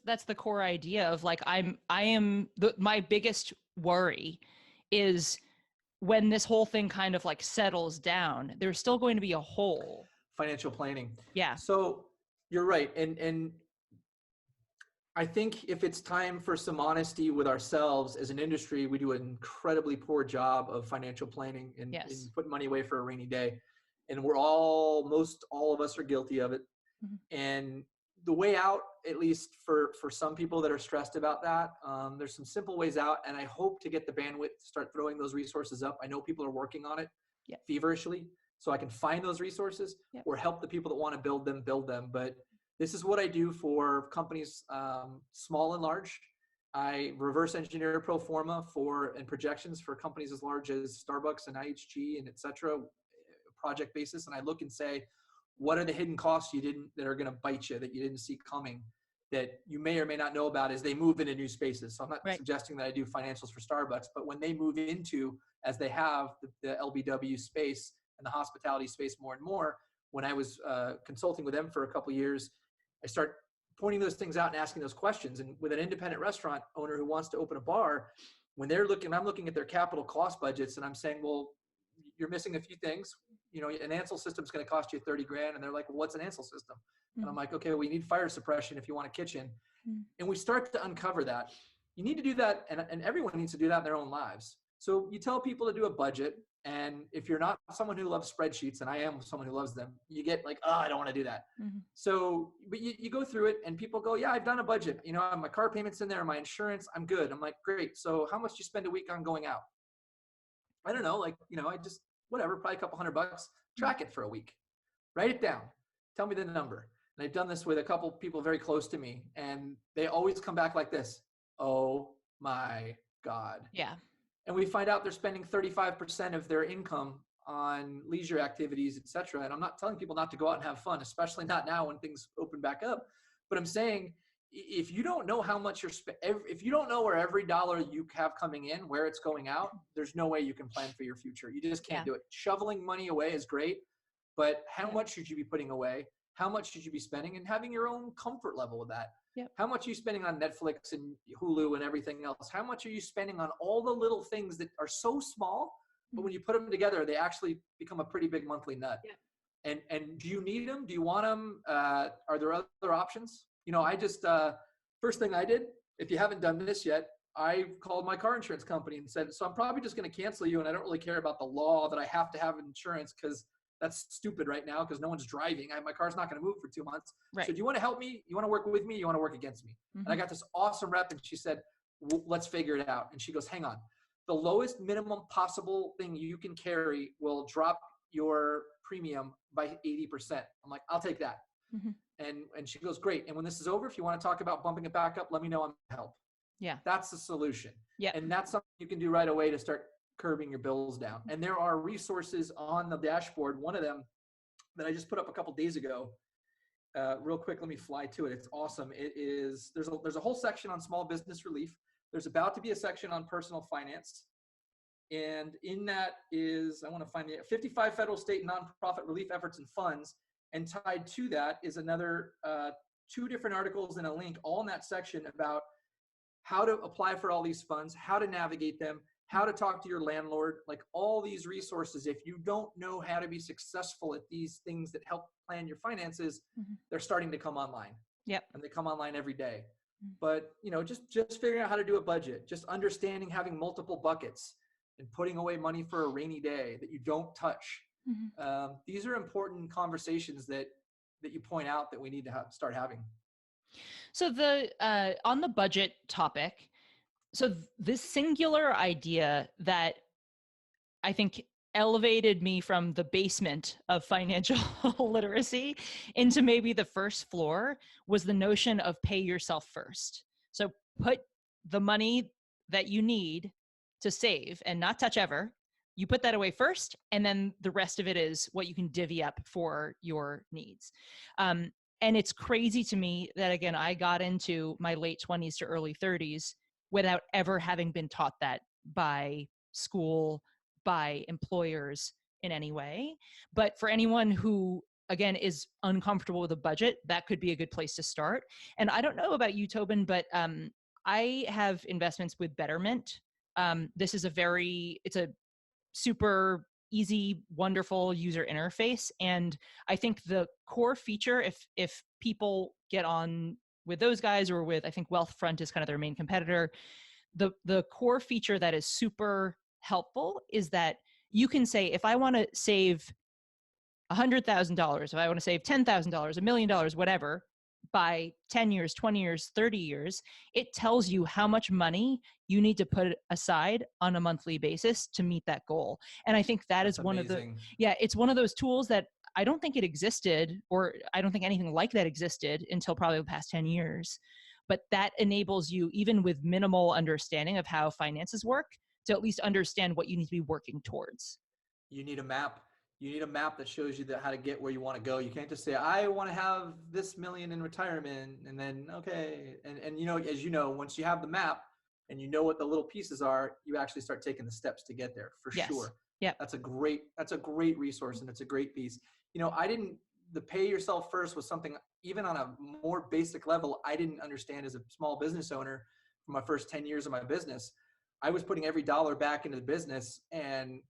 that's the core idea of like, my biggest worry is when this whole thing kind of like settles down, there's still going to be a hole. Financial planning. Yeah. So you're right. And I think if it's time for some honesty with ourselves as an industry, we do an incredibly poor job of financial planning and putting money away for a rainy day. And most all of us are guilty of it. Mm-hmm. And the way out, at least for some people that are stressed about that, there's some simple ways out. And I hope to get the bandwidth to start throwing those resources up. I know people are working on it feverishly, so I can find those resources or help the people that want to build them. But this is what I do for companies, small and large. I reverse engineer pro forma and projections for companies as large as Starbucks and IHG and et cetera, project basis. And I look and say, what are the hidden costs that are going to bite you, that you didn't see coming, that you may or may not know about as they move into new spaces? So I'm not suggesting that I do financials for Starbucks, but when they move into, as they have, the LBW space and the hospitality space more and more, when I was consulting with them for a couple of years, I start pointing those things out and asking those questions. And with an independent restaurant owner who wants to open a bar, when I'm looking at their capital cost budgets and I'm saying, well, you're missing a few things. An Ansel system is going to cost you 30 grand. And they're like, well, what's an Ansel system? Mm-hmm. And I'm like, okay, we need fire suppression if you want a kitchen. Mm-hmm. And we start to uncover that. You need to do that. And everyone needs to do that in their own lives. So you tell people to do a budget. And if you're not someone who loves spreadsheets, and I am someone who loves them, you get like, oh, I don't want to do that. Mm-hmm. So, but you go through it and people go, yeah, I've done a budget. My car payment's in there, my insurance, I'm good. I'm like, great. So how much do you spend a week on going out? I don't know. I just, whatever, probably a couple $100, track it for a week, write it down, tell me the number. And I've done this with a couple people very close to me, and they always come back like this. Oh my God. Yeah. And we find out they're spending 35% of their income on leisure activities, et cetera. And I'm not telling people not to go out and have fun, especially not now when things open back up. But I'm saying, if you don't know how much if you don't know where every dollar you have coming in, where it's going out, there's no way you can plan for your future. You just can't do it. Shoveling money away is great, but how much should you be putting away? How much should you be spending? And having your own comfort level with that. Yep. How much are you spending on Netflix and Hulu and everything else? How much are you spending on all the little things that are so small, but when you put them together, they actually become a pretty big monthly nut. Yeah. And do you need them? Do you want them? Are there other options? I just, first thing I did, if you haven't done this yet, I called my car insurance company and said, so I'm probably just going to cancel you. And I don't really care about the law that I have to have insurance, because that's stupid right now, because no one's driving. My car's not going to move for 2 months. Right. So do you want to help me? You want to work with me? You want to work against me? Mm-hmm. And I got this awesome rep, and she said, let's figure it out. And she goes, hang on. The lowest minimum possible thing you can carry will drop your premium by 80%. I'm like, I'll take that. Mm-hmm. And she goes, great. And when this is over, if you want to talk about bumping it back up, let me know. I'm help. Yeah. That's the solution. Yeah. And that's something you can do right away to start curbing your bills down. And there are resources on the dashboard. One of them that I just put up a couple days ago, real quick, let me fly to it. It's awesome. There's a whole section on small business relief. There's about to be a section on personal finance. And in that I want to find the 55 federal, state, and nonprofit relief efforts and funds. And tied to that is another 2 different articles and a link all in that section about how to apply for all these funds, how to navigate them, how to talk to your landlord, like all these resources. If you don't know how to be successful at these things that help plan your finances, Mhm. they're starting to come online, Yep. and they come online every day. Mm. But just figuring out how to do a budget, just understanding having multiple buckets and putting away money for a rainy day that you don't touch. Mhm. These are important conversations that you point out that we need to start having. So the on the budget topic, so this singular idea that I think elevated me from the basement of financial literacy into maybe the first floor was the notion of pay yourself first. So put the money that you need to save and not touch ever. You put that away first, and then the rest of it is what you can divvy up for your needs. Um, and it's crazy to me that, again, I got into my late 20s to early 30s without ever having been taught that by school, by employers in any way. But for anyone who, again, is uncomfortable with a budget, that could be a good place to start. And I don't know about you, Tobin, but I have investments with Betterment. This is it's a super easy, wonderful user interface. And I think the core feature, if people get on with those guys, or with, I think Wealthfront is kind of their main competitor, the core feature that is super helpful is that you can say, if I want to save $100,000, if I want to save $10,000, $1,000,000, whatever, by 10 years, 20 years, 30 years, it tells you how much money you need to put aside on a monthly basis to meet that goal. And I think that That's is one of the, amazing. yeah, it's one of those tools that I don't think it existed, or I don't think anything like that existed until probably the past 10 years. But that enables you, even with minimal understanding of how finances work, to at least understand what you need to be working towards. You need a map. You need a map that shows you how to get where you want to go. You can't just say, I want to have this million in retirement, and then, okay. And as you know, once you have the map and you know what the little pieces are, you actually start taking the steps to get there, for Yes. sure. Yep. That's a great resource, and it's a great piece. The pay yourself first was something, even on a more basic level, I didn't understand as a small business owner for my first 10 years of my business. I was putting every dollar back into the business, and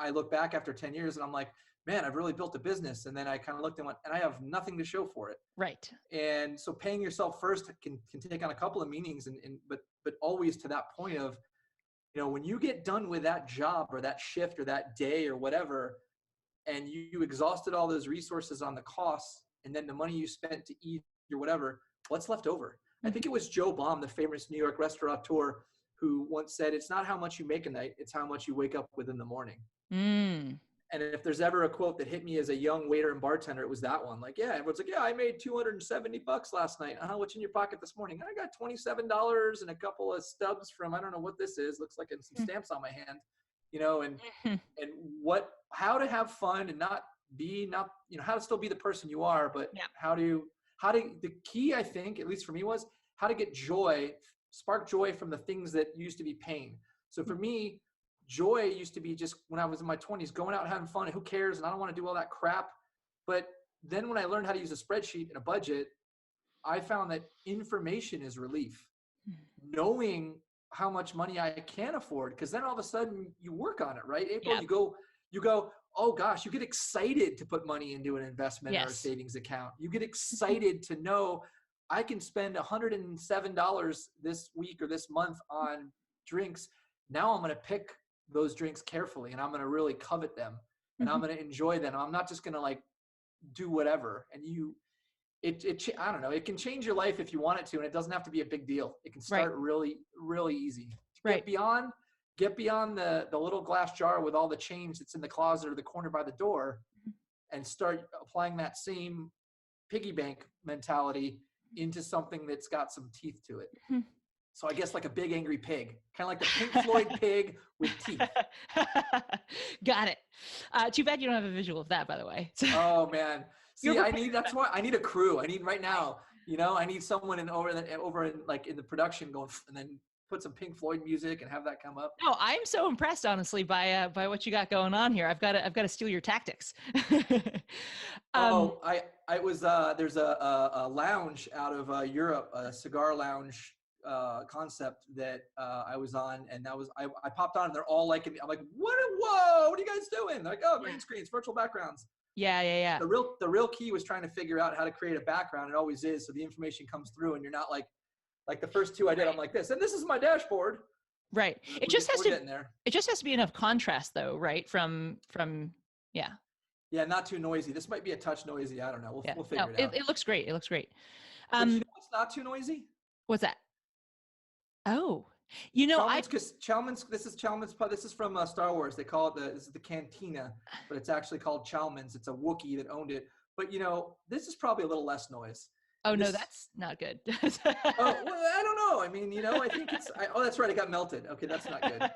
I look back after 10 years and I'm like, man, I've really built a business. And then I kind of looked and went, and I have nothing to show for it. Right. And so paying yourself first can take on a couple of meanings, but always to that point of, when you get done with that job or that shift or that day or whatever, and you exhausted all those resources on the costs, and then the money you spent to eat or whatever, what's left over? I think it was Joe Baum, the famous New York restaurateur, who once said, it's not how much you make a night, it's how much you wake up with in the morning. Mm. And if there's ever a quote that hit me as a young waiter and bartender, it was that one. Like, yeah, everyone's like, yeah, I made $270 last night. What's in your pocket this morning? I got $27 and a couple of stubs from, I don't know what this is. Looks like some stamps on my hand, and how to have fun and not, how to still be the person you are, but Yeah. the key, I think, at least for me, was how to get spark joy from the things that used to be pain. So for me, joy used to be just when I was in my 20s, going out and having fun, and who cares? And I don't want to do all that crap. But then when I learned how to use a spreadsheet and a budget, I found that information is relief. Knowing how much money I can afford, because then all of a sudden you work on it, right? April, Yep. you go, oh gosh, you get excited to put money into an investment or a Yes. savings account. You get excited to know I can spend $107 this week or this month on drinks. Now I'm going to pick those drinks carefully, and I'm going to really covet them, and I'm going to enjoy them. I'm not just going to do whatever. And I don't know, it can change your life if you want it to, and it doesn't have to be a big deal. It can start really, really easy. Right. Get beyond the little glass jar with all the change that's in the closet or the corner by the door, and start applying that same piggy bank mentality into something that's got some teeth to it. So I guess like a big angry pig, kind of like the Pink Floyd pig with teeth. Got it. Too bad you don't have a visual of that, by the way. Oh man. See, that's why I need a crew. I need right now, I need someone over in the production going, and then put some Pink Floyd music and have that come up. No, I'm so impressed, honestly, by what you got going on here. I've got to steal your tactics. I was there's a lounge out of Europe, a cigar lounge concept that I was on, and that was I popped on, and they're all like, I'm like, what? Whoa! What are you guys doing? They're like, oh, green screens, virtual backgrounds. Yeah. The real key was trying to figure out how to create a background. It always is, so the information comes through, and you're not like the first two I did. I'm like this, and this is my dashboard. Right. We're getting there. It just has to be enough contrast, though, right? From yeah. Yeah, not too noisy. This might be a touch noisy. I don't know. We'll figure it out. It looks great. It looks great. But you know what's not too noisy? What's that? Oh, Chalmers. This is Chalmers. This is from Star Wars. They call it this is the cantina, but it's actually called Chalmers. It's a Wookiee that owned it. But this is probably a little less noise. Oh, no, that's not good. Oh, well, I don't know. I mean, I think it's. Oh, that's right. It got melted. Okay, that's not good.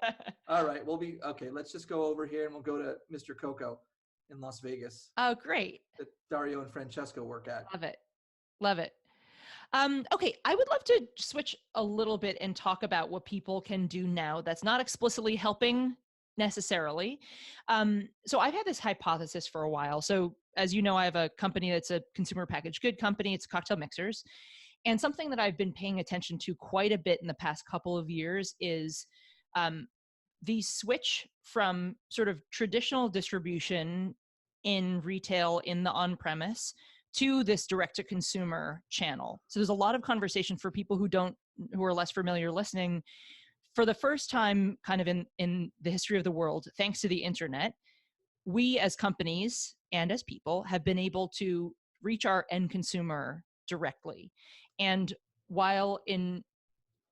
All right, okay. Let's just go over here and we'll go to Mr. Coco in Las Vegas. Oh, great. That Dario and Francesco work at. Love it. Okay, I would love to switch a little bit and talk about what people can do now that's not explicitly helping necessarily. So I've had this hypothesis for a while. So as you know, I have a company that's a consumer packaged good company. It's cocktail mixers. And something that I've been paying attention to quite a bit in the past couple of years is the switch from sort of traditional distribution in retail in the on-premise to this direct-to-consumer channel. So there's a lot of conversation for people who are less familiar listening. For the first time kind of in the history of the world, thanks to the internet, we as companies and as people have been able to reach our end consumer directly. And while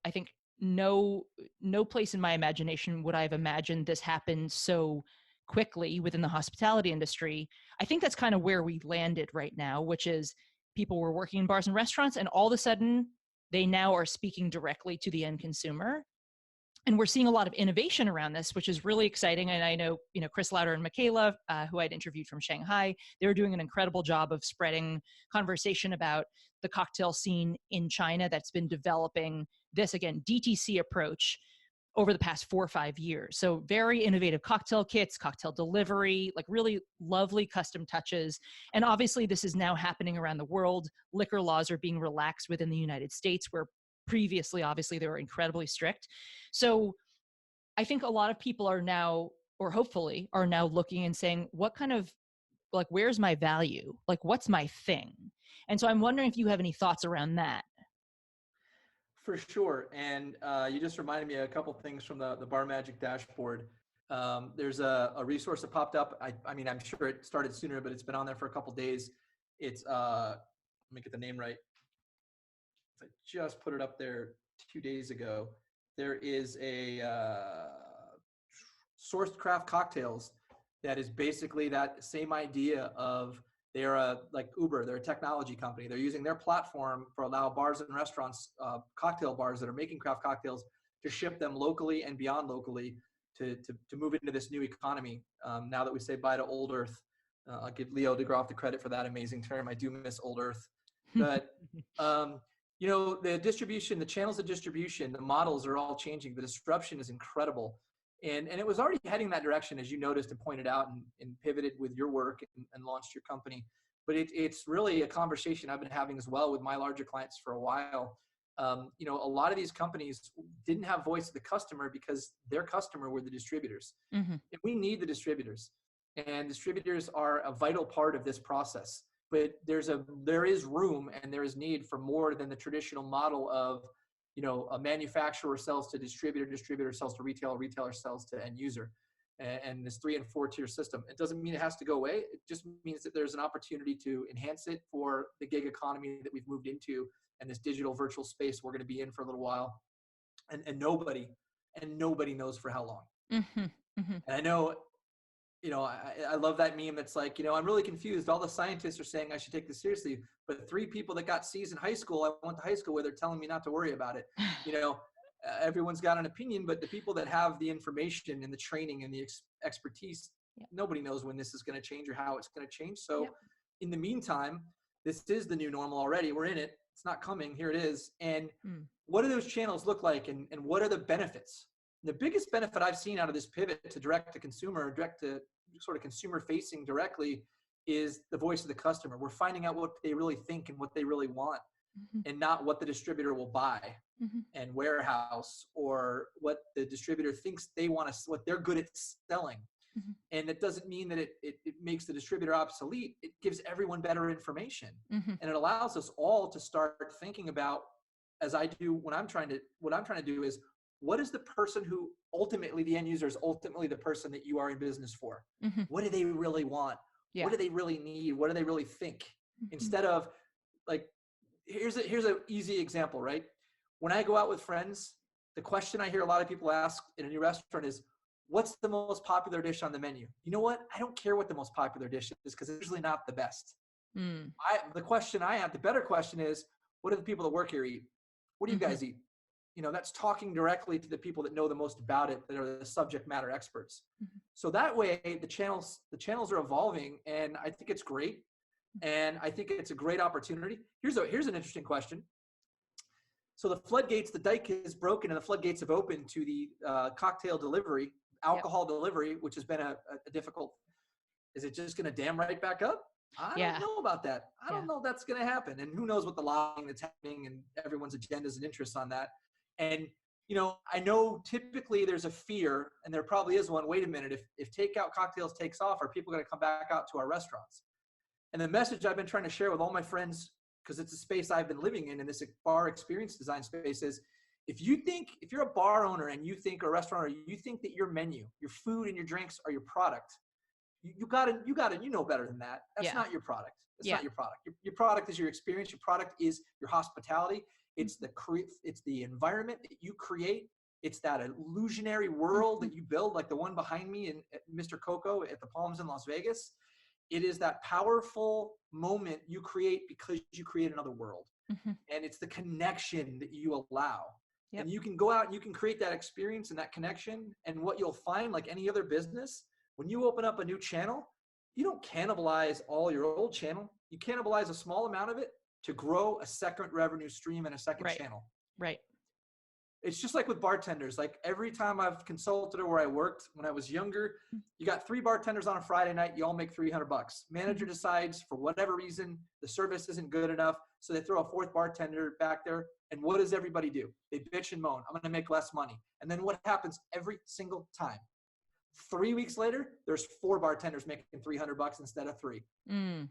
I think no place in my imagination would I have imagined this happened so quickly within the hospitality industry, I think that's kind of where we landed right now, which is people were working in bars and restaurants, and all of a sudden they now are speaking directly to the end consumer. And we're seeing a lot of innovation around this, which is really exciting. And I know, Chris Lauder and Michaela, who I'd interviewed from Shanghai, they were doing an incredible job of spreading conversation about the cocktail scene in China that's been developing this, again, DTC approach over the past 4 or 5 years. So very innovative cocktail kits, cocktail delivery, like really lovely custom touches. And obviously this is now happening around the world. Liquor laws are being relaxed within the United States, where previously, obviously, they were incredibly strict. So I think a lot of people are now, or hopefully are now looking and saying, what kind of, like, where's my value? Like, what's my thing? And so I'm wondering if you have any thoughts around that. For sure. And you just reminded me of a couple things from the Barmagic dashboard. There's a resource that popped up. I mean, I'm sure it started sooner, but it's been on there for a couple days. It's, let me get the name right. I just put it up there 2 days ago. There is a sourced craft cocktails that is basically that same idea of they're like Uber, they're a technology company. They're using their platform for allow bars and restaurants, cocktail bars that are making craft cocktails to ship them locally and beyond locally to move into this new economy. Now that we say bye to old earth, I'll give Leo DeGroff the credit for that amazing term. I do miss old earth. But, the distribution, the channels of distribution, the models are all changing. The disruption is incredible. And it was already heading that direction, as you noticed and pointed out, and pivoted with your work and launched your company. But it's really a conversation I've been having as well with my larger clients for a while. A lot of these companies didn't have voice of the customer because their customer were the distributors. Mm-hmm. And we need the distributors. And distributors are a vital part of this process. But there is room and there is need for more than the traditional model of a manufacturer sells to distributor sells to retailer sells to end user, and this 3 and 4 tier system. It doesn't mean it has to go away. It just means that there's an opportunity to enhance it for the gig economy that we've moved into, and this digital virtual space we're going to be in for a little while, and nobody knows for how long. Mm-hmm. Mm-hmm. And I know, I love that meme that's like, I'm really confused. All the scientists are saying I should take this seriously, but 3 people that got C's in high school, I went to high school with, are telling me not to worry about it. Everyone's got an opinion, but the people that have the information and the training and the expertise, nobody knows when this is going to change or how it's going to change. So in the meantime, this is the new normal already. We're in it. It's not coming. Here it is. And what do those channels look like? And what are the benefits? The biggest benefit I've seen out of this pivot to direct to consumer, direct to sort of consumer facing directly, is the voice of the customer. We're finding out what they really think and what they really want. and not what the distributor will buy Mm-hmm. and warehouse, or what the distributor thinks they want to, what they're good at selling. Mm-hmm. And it doesn't mean that it makes the distributor obsolete. It gives everyone better information. Mm-hmm. And it allows us all to start thinking about, as I do when what I'm trying to do is, what is the person who ultimately, the end user is ultimately the person that you are in business for? Mm-hmm. What do they really want? Yeah. What do they really need? What do they really think? Mm-hmm. Instead of like, here's an easy example, right? When I go out with friends, the question I hear a lot of people ask in a new restaurant is, what's the most popular dish on the menu? You know what? I don't care what the most popular dish is, because it's usually not the best. Mm. The better question is, what do the people that work here eat? What do you Mm-hmm. guys eat? That's talking directly to the people that know the most about it, that are the subject matter experts. Mm-hmm. So that way the channels are evolving, and I think it's great. And I think it's a great opportunity. Here's an interesting question. So the dike is broken, and the floodgates have opened to the cocktail delivery, alcohol delivery, which has been a difficult. Is it just going to dam right back up? I don't know about that. I don't know if that's going to happen. And who knows what the lobbying that's happening and everyone's agendas and interests on that. And, I know typically there's a fear, and there probably is one. Wait a minute, if takeout cocktails takes off, are people going to come back out to our restaurants? And the message I've been trying to share with all my friends, because it's a space I've been living in this bar experience design space, is if you're a bar owner and you think, or a restaurant owner, you think that your menu, your food and your drinks are your product, you know better than that. That's not your product. It's not your product. Your product is your experience. Your product is your hospitality. It's the environment that you create. It's that illusionary world that you build, like the one behind me in Mr. Coco at the Palms in Las Vegas. It is that powerful moment you create because you create another world. Mm-hmm. And it's the connection that you allow. Yep. And you can go out and you can create that experience and that connection. And what you'll find, like any other business, when you open up a new channel, you don't cannibalize all your old channel. You cannibalize a small amount of it to grow a second revenue stream and a second channel. Right. It's just like with bartenders. Like every time I've consulted or where I worked when I was younger, you got 3 bartenders on a Friday night, you all make $300. Manager decides for whatever reason, the service isn't good enough. So they throw a 4th bartender back there. And what does everybody do? They bitch and moan. I'm going to make less money. And then what happens every single time? 3 weeks later, there's 4 bartenders making $300 instead of 3. Mm.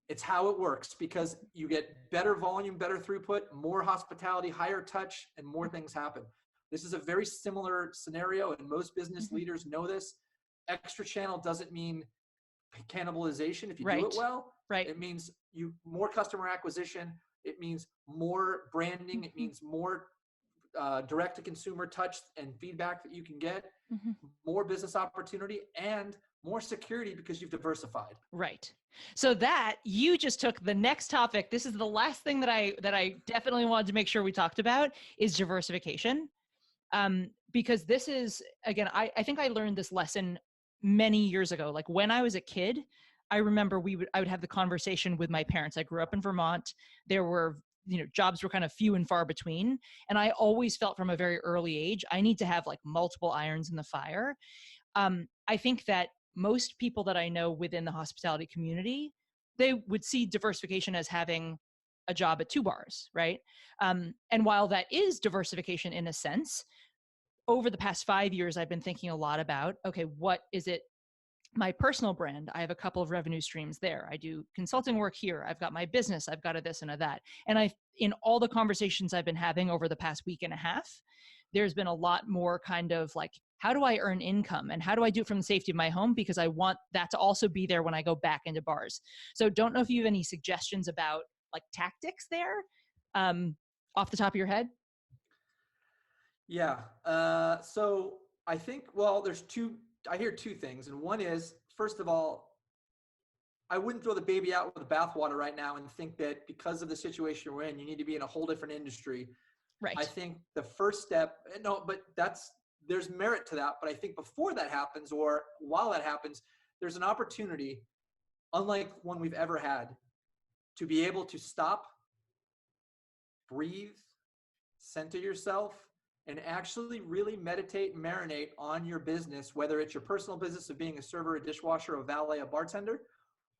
It's how it works, because you get better volume, better throughput, more hospitality, higher touch, and more things happen. This is a very similar scenario, and most business leaders know this. Extra channel doesn't mean cannibalization if you do it well. Right. It means more customer acquisition. It means more branding. It means more direct-to-consumer touch and feedback that you can get, more business opportunity, and more security because you've diversified. Right. So that you just took the next topic. This is the last thing that I definitely wanted to make sure we talked about is diversification. Because this is, again, I think I learned this lesson many years ago. Like when I was a kid, I remember I would have the conversation with my parents. I grew up in Vermont. There were, jobs were kind of few and far between. And I always felt from a very early age, I need to have like multiple irons in the fire. I think that most people that I know within the hospitality community, they would see diversification as having a job at 2 bars, right? And while that is diversification in a sense, over the past 5 years, I've been thinking a lot about, okay, what is it? My personal brand, I have a couple of revenue streams there. I do consulting work here. I've got my business. I've got a this and a that. And in all the conversations I've been having over the past week and a half, there's been a lot more kind of like, how do I earn income and how do I do it from the safety of my home? Because I want that to also be there when I go back into bars. So don't know if you have any suggestions about like tactics there, off the top of your head. Yeah. So I think, I hear 2 things. And one is, first of all, I wouldn't throw the baby out with the bathwater right now and think that because of the situation we're in, you need to be in a whole different industry. Right. I think the first step, there's merit to that. But I think before that happens, or while that happens, there's an opportunity, unlike one we've ever had, to be able to stop, breathe, center yourself, and actually really meditate and marinate on your business, whether it's your personal business of being a server, a dishwasher, a valet, a bartender,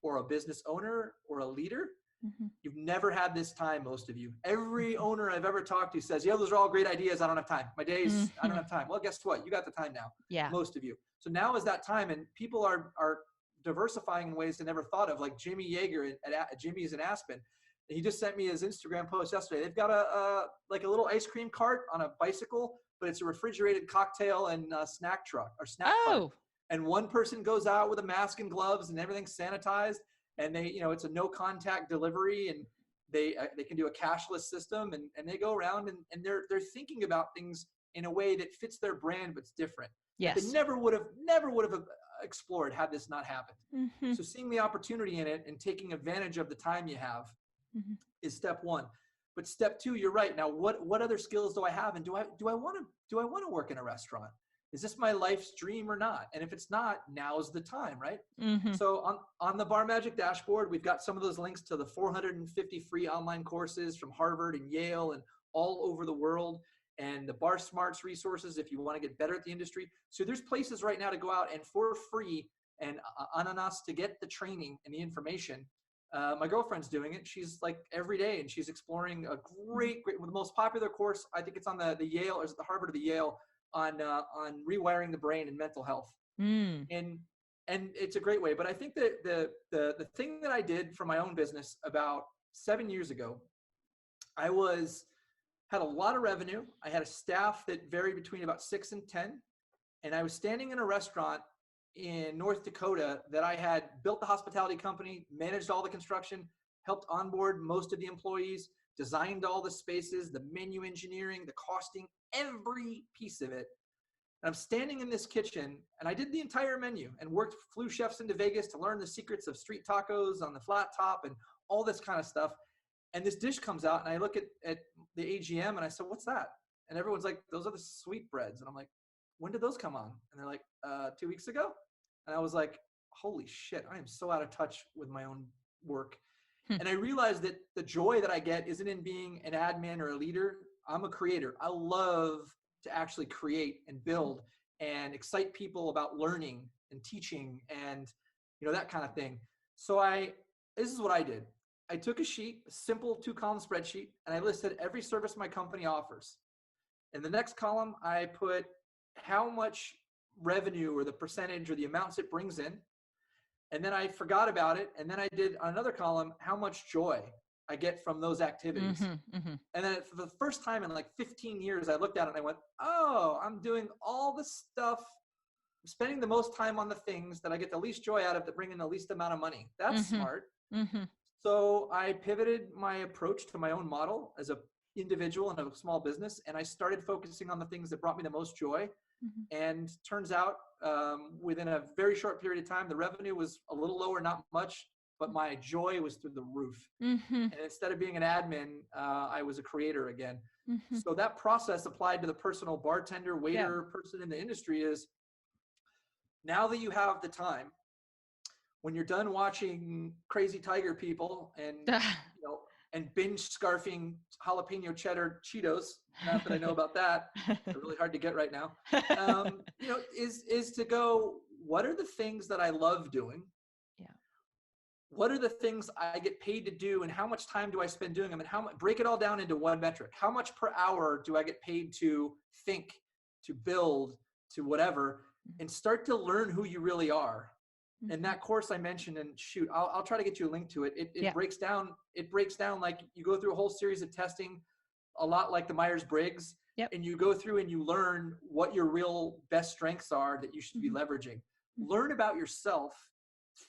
or a business owner or a leader. Mm-hmm. You've never had this time, most of you. Every owner I've ever talked to says, yeah, those are all great ideas. I don't have time. My days, I don't Mm-hmm. have time. Well, guess what? You got the time now, Yeah. most of you. So now is that time, and people are diversifying in ways they never thought of, like Jimmy Yeager at Jimmy's in Aspen. He just sent me his Instagram post yesterday. They've got a little ice cream cart on a bicycle, but it's a refrigerated cocktail and snack truck or snack cart. Oh. And one person goes out with a mask and gloves and everything's sanitized, and they, it's a no contact delivery, and they can do a cashless system, and they go around and they're thinking about things in a way that fits their brand, but it's different. That they Yes. never would have explored had this not happened. Mm-hmm. So seeing the opportunity in it and taking advantage of the time you have Mm-hmm. is step one. But step two, you're right. Now, what other skills do I have, and do I want to work in a restaurant? Is this my life's dream or not? And if it's not, now's the time, right? Mm-hmm. So on the Barmagic dashboard, we've got some of those links to the 450 free online courses from Harvard and Yale and all over the world, and the Bar Smarts resources if you want to get better at the industry. So there's places right now to go out and for free and ananas to get the training and the information. My girlfriend's doing it. She's like every day, and she's exploring a great, the most popular course. I think it's on the Yale, or is it the Harvard or the Yale, on rewiring the brain and mental health. Mm. And it's a great way. But I think that the thing that I did for my own business about 7 years ago, I had a lot of revenue. I had a staff that varied between about 6 and 10, and I was standing in a restaurant in North Dakota that I had built the hospitality company, managed all the construction, helped onboard most of the employees, designed all the spaces, the menu engineering, the costing, every piece of it. And I'm standing in this kitchen, and I did the entire menu and flew chefs into Vegas to learn the secrets of street tacos on the flat top and all this kind of stuff. And this dish comes out, and I look at the AGM, and I said, what's that? And everyone's like, those are the sweetbreads. And I'm like, when did those come on? And they're like, 2 weeks ago. And I was like, holy shit, I am so out of touch with my own work. And I realized that the joy that I get isn't in being an admin or a leader. I'm a creator. I love to actually create and build and excite people about learning and teaching and, that kind of thing. So this is what I did. I took a simple 2-column spreadsheet, and I listed every service my company offers. In the next column, I put how much revenue or the percentage or the amounts it brings in. And then I forgot about it. And then I did on another column, how much joy I get from those activities. Mm-hmm. Mm-hmm. And then for the first time in like 15 years, I looked at it and I went, oh, I'm doing all the stuff, I'm spending the most time on the things that I get the least joy out of that bring in the least amount of money. That's Mm-hmm. smart. Mm-hmm. So I pivoted my approach to my own model as an individual in a small business, and I started focusing on the things that brought me the most joy. Mm-hmm. And turns out within a very short period of time, the revenue was a little lower, not much, but my joy was through the roof. Mm-hmm. And instead of being an admin, I was a creator again. Mm-hmm. So that process applied to the personal bartender, waiter, person in the industry is, now that you have the time, when you're done watching Crazy Tiger people and and binge scarfing jalapeno cheddar Cheetos, not that I know about that, they're really hard to get right now, is to go, what are the things that I love doing? Yeah. What are the things I get paid to do, and how much time do I spend doing them, and break it all down into one metric. How much per hour do I get paid to think, to build, to whatever, and start to learn who you really are. And that course I mentioned, and shoot, I'll try to get you a link to it. It breaks down. It breaks down like you go through a whole series of testing, a lot like the Myers-Briggs, and you go through and you learn what your real best strengths are that you should be leveraging. Learn about yourself.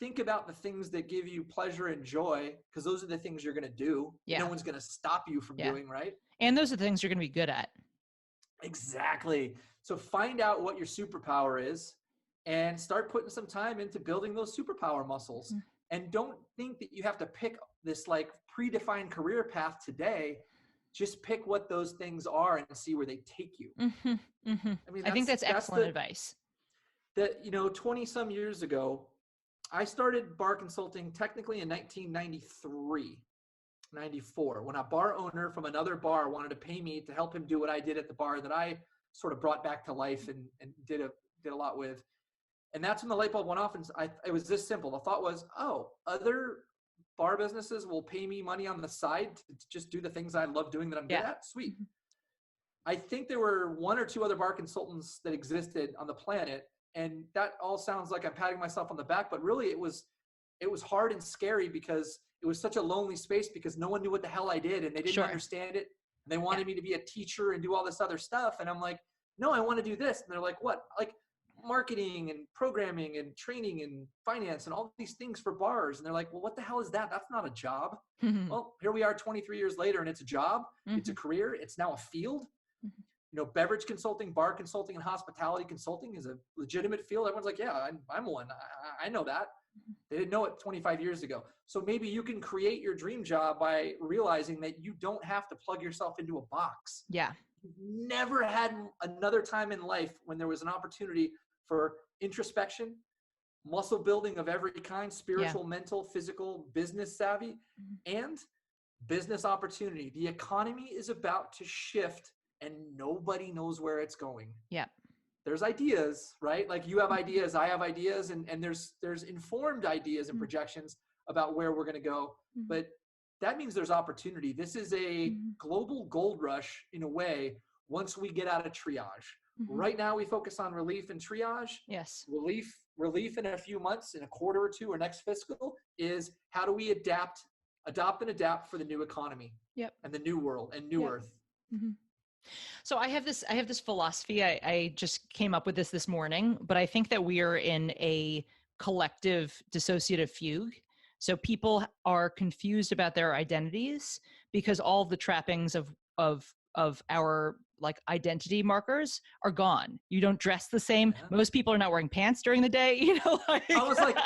Think about the things that give you pleasure and joy, because those are the things you're going to do. Yeah. No one's going to stop you from doing, right? And those are the things you're going to be good at. Exactly. So find out what your superpower is, and start putting some time into building those superpower muscles. And don't think that you have to pick this like predefined career path today. Just pick what those things are and see where they take you. Mm-hmm. Mm-hmm. I mean, I think that's excellent advice. That 20 some years ago, I started bar consulting technically in 1993, 94, when a bar owner from another bar wanted to pay me to help him do what I did at the bar that I sort of brought back to life and did a lot with. And that's when the light bulb went off, and it was this simple. The thought was, other bar businesses will pay me money on the side to just do the things I love doing that I'm good Yeah. at. Sweet. I think there were one or two other bar consultants that existed on the planet. And that all sounds like I'm patting myself on the back, but really it was hard and scary because it was such a lonely space because no one knew what the hell I did and they didn't Sure. understand it. And they wanted me to be a teacher and do all this other stuff. And I'm like, no, I want to do this. And they're like, what? Like marketing and programming and training and finance and all these things for bars. And they're like, well, what the hell is that? That's not a job. Well, here we are 23 years later and it's a job. It's a career. It's now a field. You know, beverage consulting, bar consulting, and hospitality consulting is a legitimate field. Everyone's like, yeah, I'm one. I know that. They didn't know it 25 years ago. So maybe you can create your dream job by realizing that you don't have to plug yourself into a box. Yeah. You've never had another time in life when there was an opportunity for introspection, muscle building of every kind, spiritual, mental, physical, business savvy, and business opportunity. The economy is about to shift and nobody knows where it's going. Yeah. There's ideas, right? Like you have ideas, I have ideas, and there's informed ideas and projections about where we're going to go. But that means there's opportunity. This is a global gold rush in a way once we get out of triage. Right now we focus on relief and triage. Yes. Relief in a few months, in a quarter or two or next fiscal is how do we adopt and adapt for the new economy and the new world and new earth. So I have this philosophy. I just came up with this morning, but I think that we are in a collective dissociative fugue. So people are confused about their identities because all of the trappings of our like identity markers are gone. You don't dress the same. Most people are not wearing pants during the day. You know, like, I was like,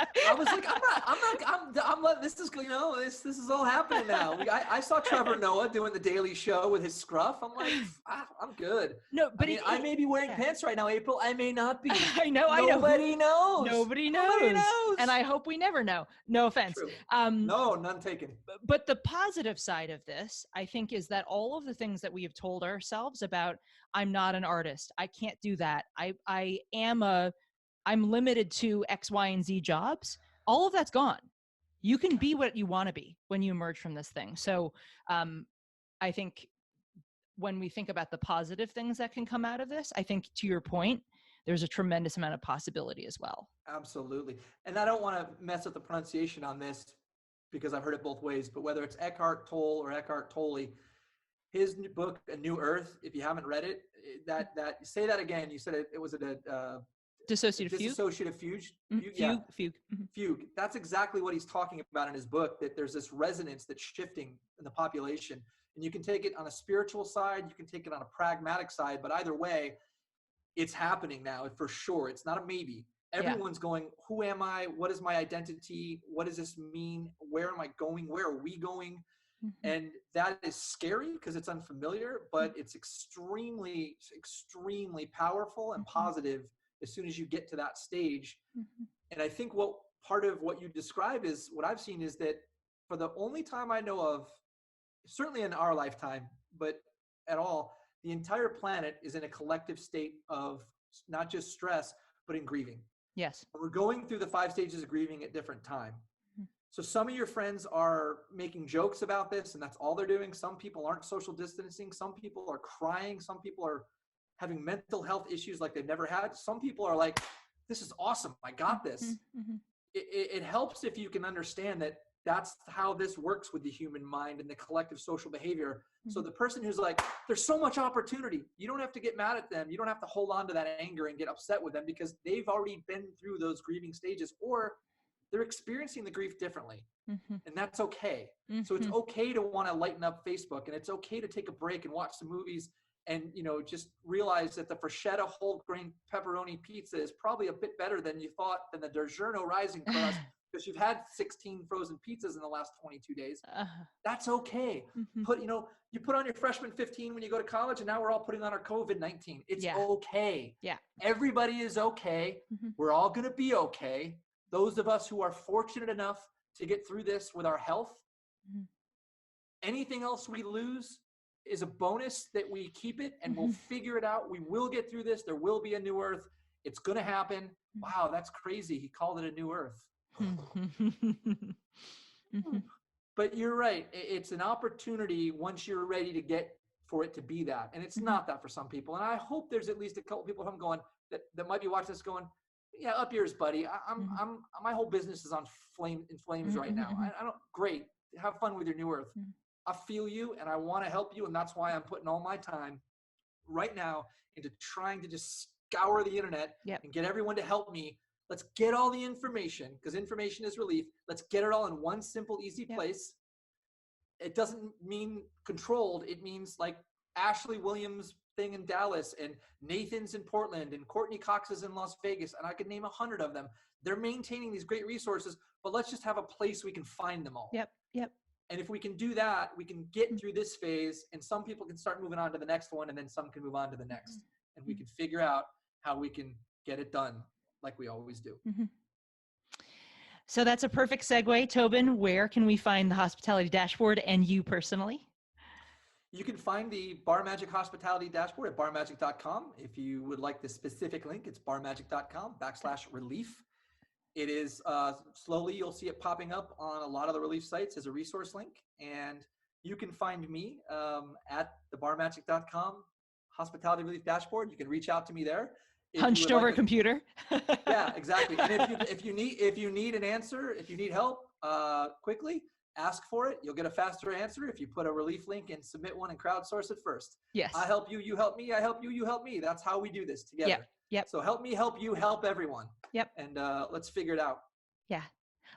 this is, you know, this is all happening now. I saw Trevor Noah doing the Daily Show with his scruff. I'm like, I'm good. No, but I may be wearing pants right now, April. I may not be. I know. Nobody knows. Nobody knows. And I hope we never know. No offense. True. No, none taken. But the positive side of this, I think, is that all of the things that we have told ourselves about, I'm not an artist, I can't do that, I'm limited to X, Y, and Z jobs, all of that's gone. You can be what you want to be when you emerge from this thing. So I think when we think about the positive things that can come out of this, I think to your point, there's a tremendous amount of possibility as well. Absolutely. And I don't want to mess with the pronunciation on this because I've heard it both ways, but whether it's Eckhart Tolle or Eckhart Tolle, his new book, A New Earth, if you haven't read it, that say that again. You said it was a dissociative fugue. Dissociative fugue. Fugue. That's exactly what he's talking about in his book, that there's this resonance that's shifting in the population. And you can take it on a spiritual side, you can take it on a pragmatic side, but either way, it's happening now for sure. It's not a maybe. Everyone's going, who am I? What is my identity? What does this mean? Where am I going? Where are we going? And that is scary because it's unfamiliar, but it's extremely, extremely powerful and positive as soon as you get to that stage. And I think what part of what you describe is what I've seen is that for the only time I know of, certainly in our lifetime, but at all, the entire planet is in a collective state of not just stress, but in grieving. Yes. We're going through the 5 stages of grieving at different time. So some of your friends are making jokes about this and that's all they're doing. Some people aren't social distancing. Some people are crying. Some people are having mental health issues like they've never had. Some people are like, this is awesome. I got this. It helps if you can understand that that's how this works with the human mind and the collective social behavior. So the person who's like, there's so much opportunity. You don't have to get mad at them. You don't have to hold on to that anger and get upset with them because they've already been through those grieving stages, or they're experiencing the grief differently. And that's okay. So it's okay to want to lighten up Facebook, and it's okay to take a break and watch some movies and, you know, just realize that the Freschetta whole grain pepperoni pizza is probably a bit better than you thought than the DiGiorno rising crust because you've had 16 frozen pizzas in the last 22 days. That's okay. You put on your freshman 15 when you go to college, and now we're all putting on our COVID-19. It's okay. Everybody is okay. We're all going to be okay. Those of us who are fortunate enough to get through this with our health, anything else we lose is a bonus that we keep it and we'll figure it out. We will get through this. There will be a new earth. It's going to happen. Wow, that's crazy. He called it a new earth. But you're right. It's an opportunity once you're ready to get for it to be that. And it's Mhm. not that for some people. And I hope there's at least a couple people I'm going that might be watching this going, yeah, up yours, buddy. Mhm. My whole business is on in flames Mhm, right mhm, now. mhm, I don't, great. Have fun with your new earth. mhm. I feel you and I want to help you. And that's why I'm putting all my time right now into trying to just scour the internet Yep. and get everyone to help me. Let's get all the information because information is relief. Let's get it all in one simple, easy Yep. place. It doesn't mean controlled. It means like Ashley Williams thing in Dallas and Nathan's in Portland and Courtney Cox is in Las Vegas. And I could name 100 of them. They're maintaining these great resources, but let's just have a place we can find them all. Yep. Yep. And if we can do that, we can get through this phase and some people can start moving on to the next one and then some can move on to the next. And we can figure out how we can get it done like we always do. Mhm. So that's a perfect segue. Tobin, where can we find the hospitality dashboard and you personally? You can find the Barmagic Hospitality Dashboard at barmagic.com. If you would like the specific link, it's barmagic.com/relief. It is slowly, you'll see it popping up on a lot of the relief sites as a resource link. And you can find me at the barmagic.com Hospitality Relief Dashboard. You can reach out to me there. If you Hunched would over like a computer. yeah, exactly. And if you need an answer, if you need help quickly, ask for it. You'll get a faster answer if you put a relief link and submit one and crowdsource it first. Yes. I help you, you help me. I help you, you help me. That's how we do this together. Yep. Yep. So help me, help you, help everyone. Yep. And let's figure it out. Yeah.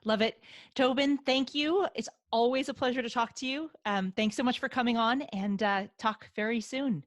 Love it. Tobin, thank you. It's always a pleasure to talk to you. Thanks so much for coming on and talk very soon.